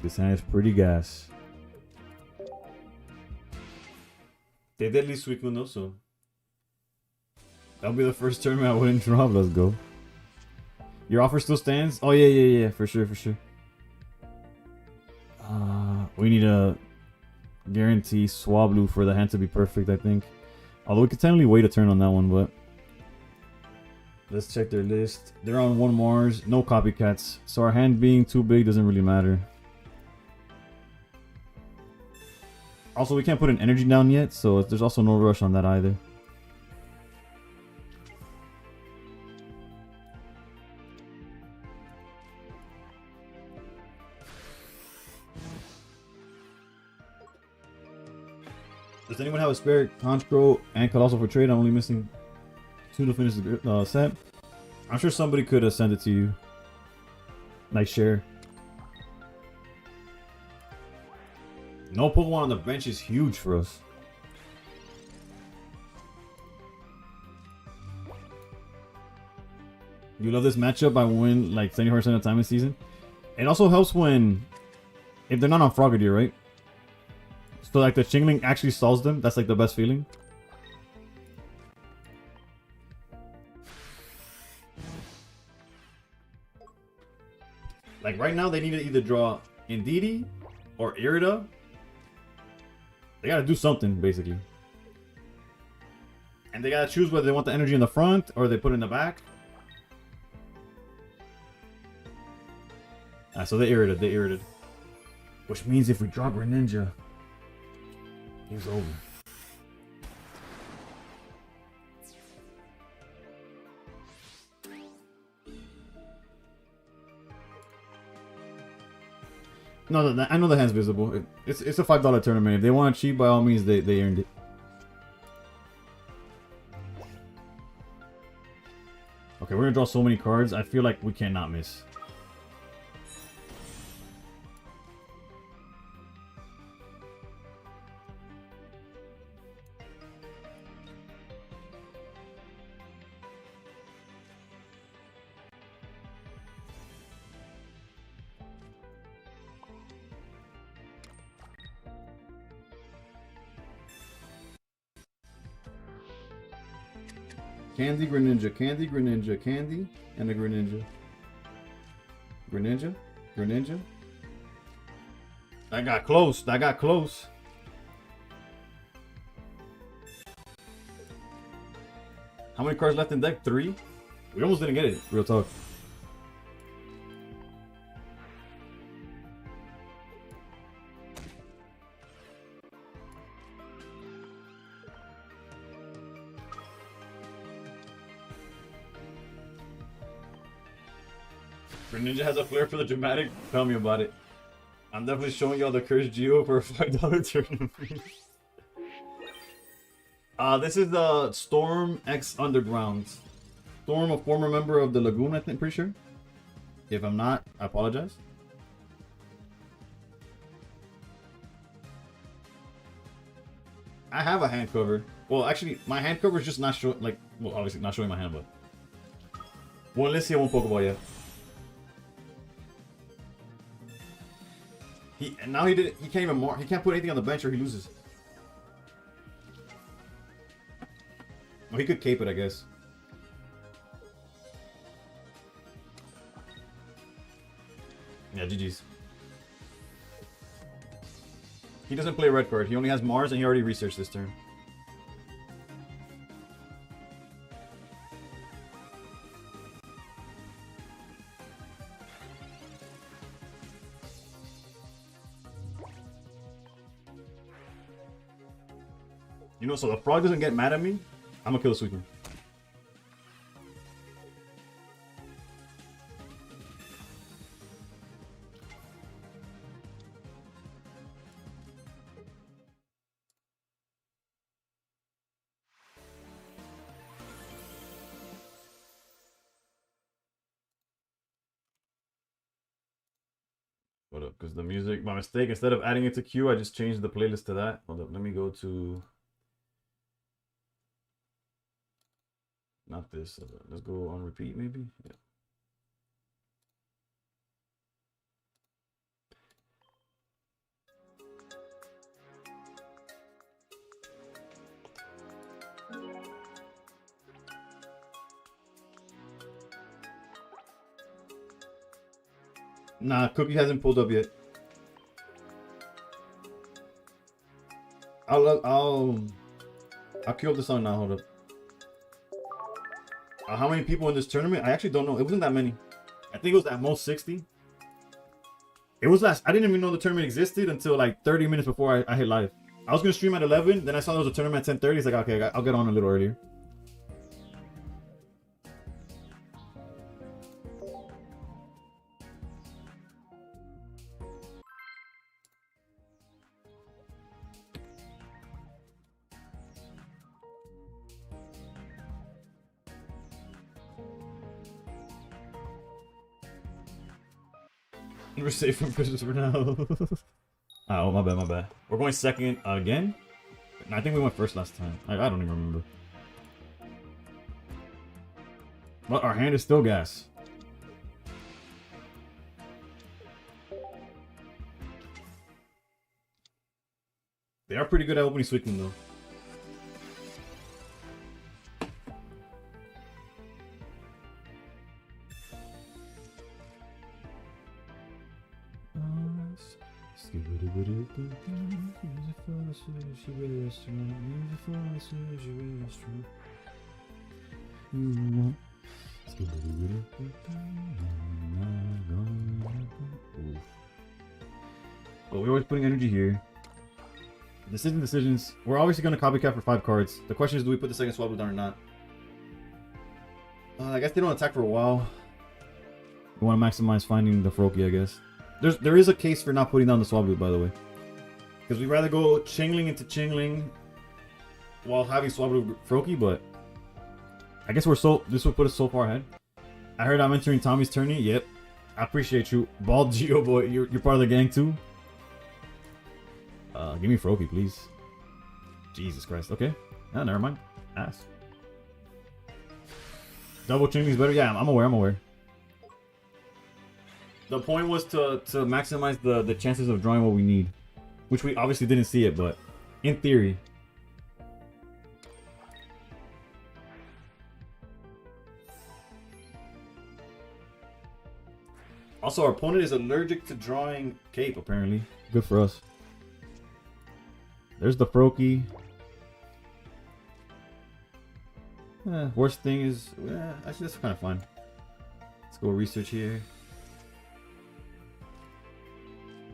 This hand is pretty gas. They deadly Suicune also. That'll be the first tournament I wouldn't drop. Let's go. Your offer still stands? Oh yeah, for sure. We need a guarantee Swablu for the hand to be perfect, I think. Although we could technically wait a turn on that one, but let's check their list. They're on 1 Mars, no copycats, so our hand being too big doesn't really matter. Also, we can't put an energy down yet, so there's also no rush on that either. Does anyone have a spare Conchcrow and Colossal for trade? I'm only missing 2 to finish the set. I'm sure somebody could send it to you. Like share. No Pokemon on the bench is huge for us. You love this matchup. I win like 70% of the time this season. It also helps when if they're not on Frogadier, right? So like the Chingling actually stalls them. That's like the best feeling. Like right now, they need to either draw Indeedee or Irida. They gotta do something, basically. And they gotta choose whether they want the energy in the front or they put it in the back. Ah, so they irritated. Which means if we draw Greninja, game's over. No, I know the hand's visible. It's a $5 tournament. If they want to cheat, by all means, they earned it. Okay, we're gonna draw so many cards. I feel like we cannot miss. Candy, Greninja, Candy, Greninja, Candy, and a Greninja. Greninja, Greninja. That got close. That got close. How many cards left in deck? 3? We almost didn't get it. Real talk. Greninja has a flair for the dramatic. Tell me about it. I'm definitely showing y'all the cursed Geo for a $5 tournament. This is the Storm X Underground. Storm, a former member of the Lagoon, I think, pretty sure. If I'm not, I apologize. I have a hand cover. Well, actually, my hand cover is just not showing, like, well, obviously not showing my hand, but. Well, let's see one Pokeball yet. He can't even mark. He can't put anything on the bench or he loses. Oh, he could cape it, I guess. Yeah, GG's. He doesn't play red card. He only has Mars and he already researched this turn. You know, so the frog doesn't get mad at me, I'm gonna kill the Suicune. What up? Because the music, my mistake, instead of adding it to queue, I just changed the playlist to that. Hold up, let me go to... Not this. Let's go on repeat, maybe. Yeah. Nah, Cookie hasn't pulled up yet. I'll queue up the song now. Hold up. How many people in this tournament? I actually don't know. It wasn't that many. I think it was at most 60. It was last. I didn't even know the tournament existed until like 30 minutes before I hit live. I was gonna stream at 11. Then I saw there was a tournament at 10:30. It's like, okay, I'll get on a little earlier. We're safe from Christmas for now. Oh, my bad. We're going second again? I think we went first last time. I don't even remember. But our hand is still gas. They are pretty good at opening Suicune though. But we're always putting energy here. Decisions. We're obviously going to copycat for 5 cards. The question is, do we put the second Swablu down or not? I guess they don't attack for a while. We want to maximize finding the Froakie, I guess. There is a case for not putting down the Swablu, by the way. Because we'd rather go Chingling into Chingling while having Swablu Froakie, but I guess this will put us so far ahead. I heard I'm entering Tommy's tourney. Yep. I appreciate you. Bald Geo boy, you're part of the gang too. Give me Froakie, please. Jesus Christ. Okay. Oh, never mind. Ass. Double Chingling's better. Yeah, I'm aware. The point was to maximize the chances of drawing what we need. Which we obviously didn't see it, but in theory. Also, our opponent is allergic to drawing Cape, apparently. Good for us. There's the Froakie. Worst thing is... actually, that's kind of fun. Let's go research here.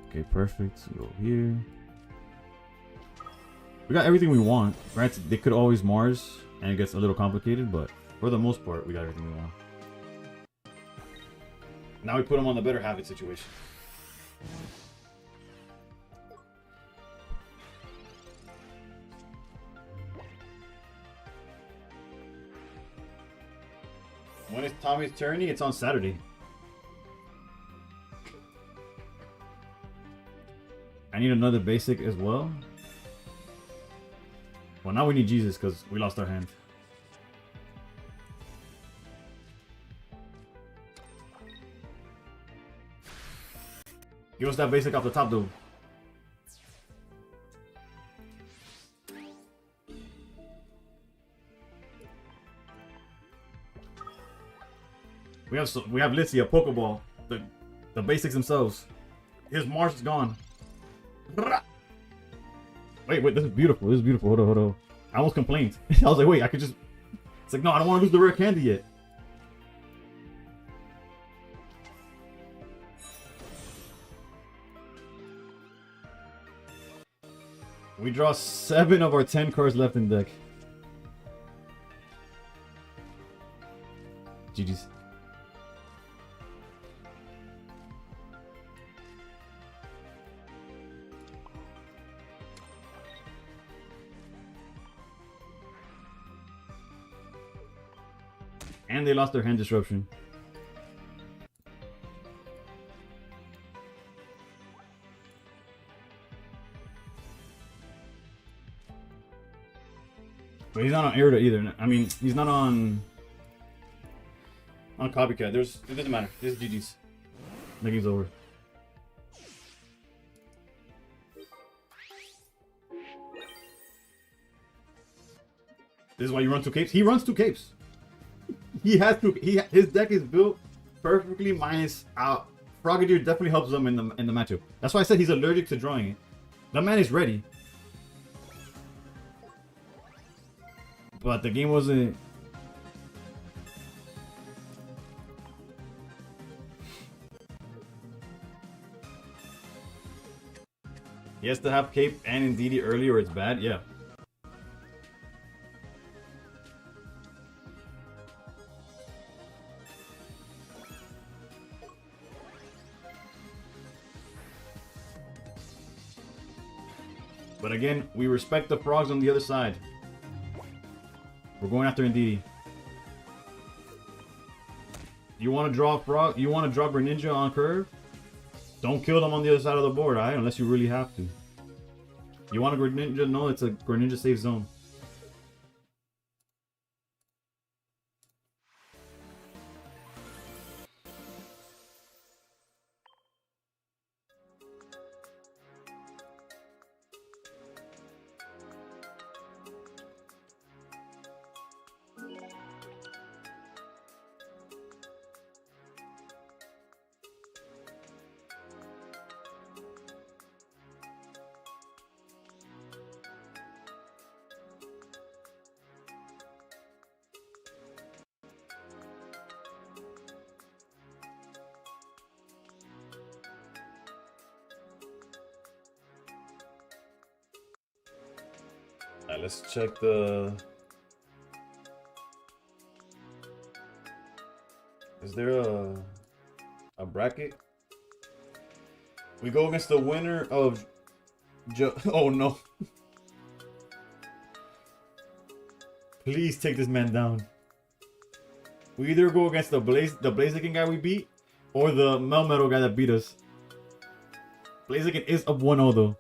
Okay, perfect. Go here. We got everything we want. Granted, they could always Mars, and it gets a little complicated, but for the most part, we got everything we want. Now we put them on the better habit situation. When is Tommy's tourney? It's on Saturday. I need another basic as well. Well, now we need Jesus because we lost our hand. Give us that basic off the top, though. We have Litzy, a Pokeball. The basics themselves. His Mars is gone. Wait, this is beautiful. This is beautiful. Hold on. I almost complained. I was like, wait, I could just... It's like, no, I don't want to lose the rare candy yet. We draw 7 of our 10 cards left in deck. GG's. And they lost their hand disruption. But he's not on Airda either. I mean, he's not on Copycat. It doesn't matter. This is GG's. The game's over. This is why you run 2 capes. He runs 2 capes. He has to. His deck is built perfectly minus out. Frogadier definitely helps them in the matchup. That's why I said he's allergic to drawing it. That man is ready. But the game wasn't... He has to have Cape and Indeedee early or it's bad? Yeah. But again, we respect the frogs on the other side. We're going after Indeedee. You want to draw a frog? You want to draw Greninja on curve? Don't kill them on the other side of the board, alright? Unless you really have to. You want a Greninja? No, it's a Greninja safe zone. Alright, let's check the... Is there a bracket? We go against the winner of... Oh no. Please take this man down. We either go against the Blaziken guy we beat, or the Melmetal guy that beat us. Blaziken is up 1-0 though.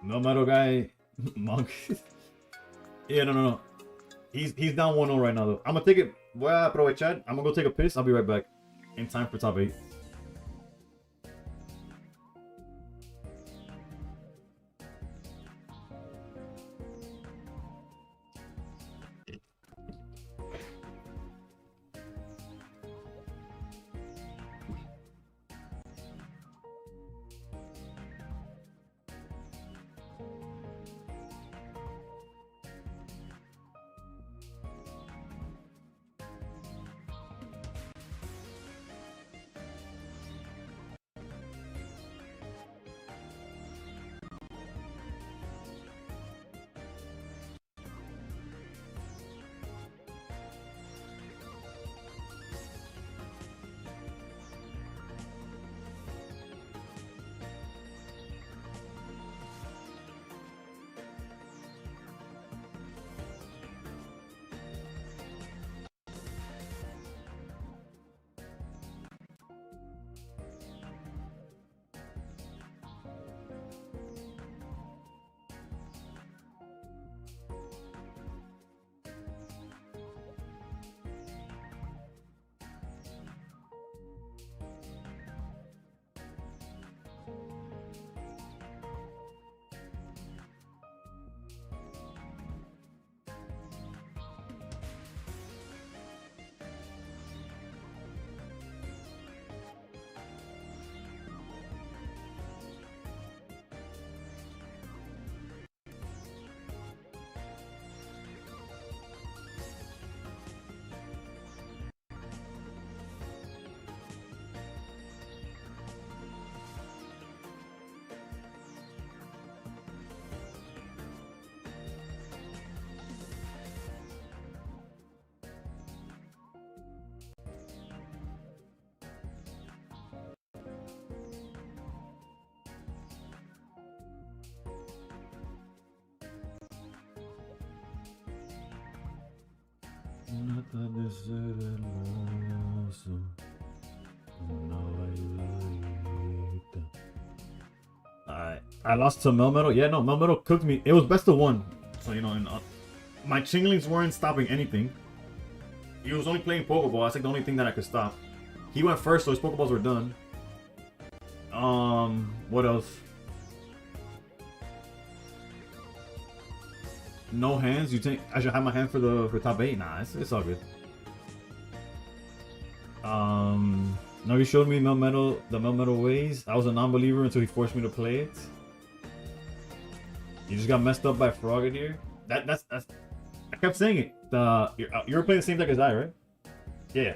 Melmetal guy, Monk. Yeah, no. He's down 1-0 right now though. I'm gonna take it. Voy a aprovechar. I'm gonna go take a piss. I'll be right back. In time for top 8. Alright, I lost to Melmetal. Yeah, no, Melmetal cooked me. It was best of 1. So, you know, and, my Chinglings weren't stopping anything. He was only playing Pokeball. That's like the only thing that I could stop. He went first, so his Pokeballs were done. What else? No hands? You think I should have my hand for top 8? Nah, it's all good. No, he showed me the Melmetal ways. I was a non-believer until he forced me to play it. You just got messed up by Frogget here. That's I kept saying it. You were playing the same deck as I, right? Yeah.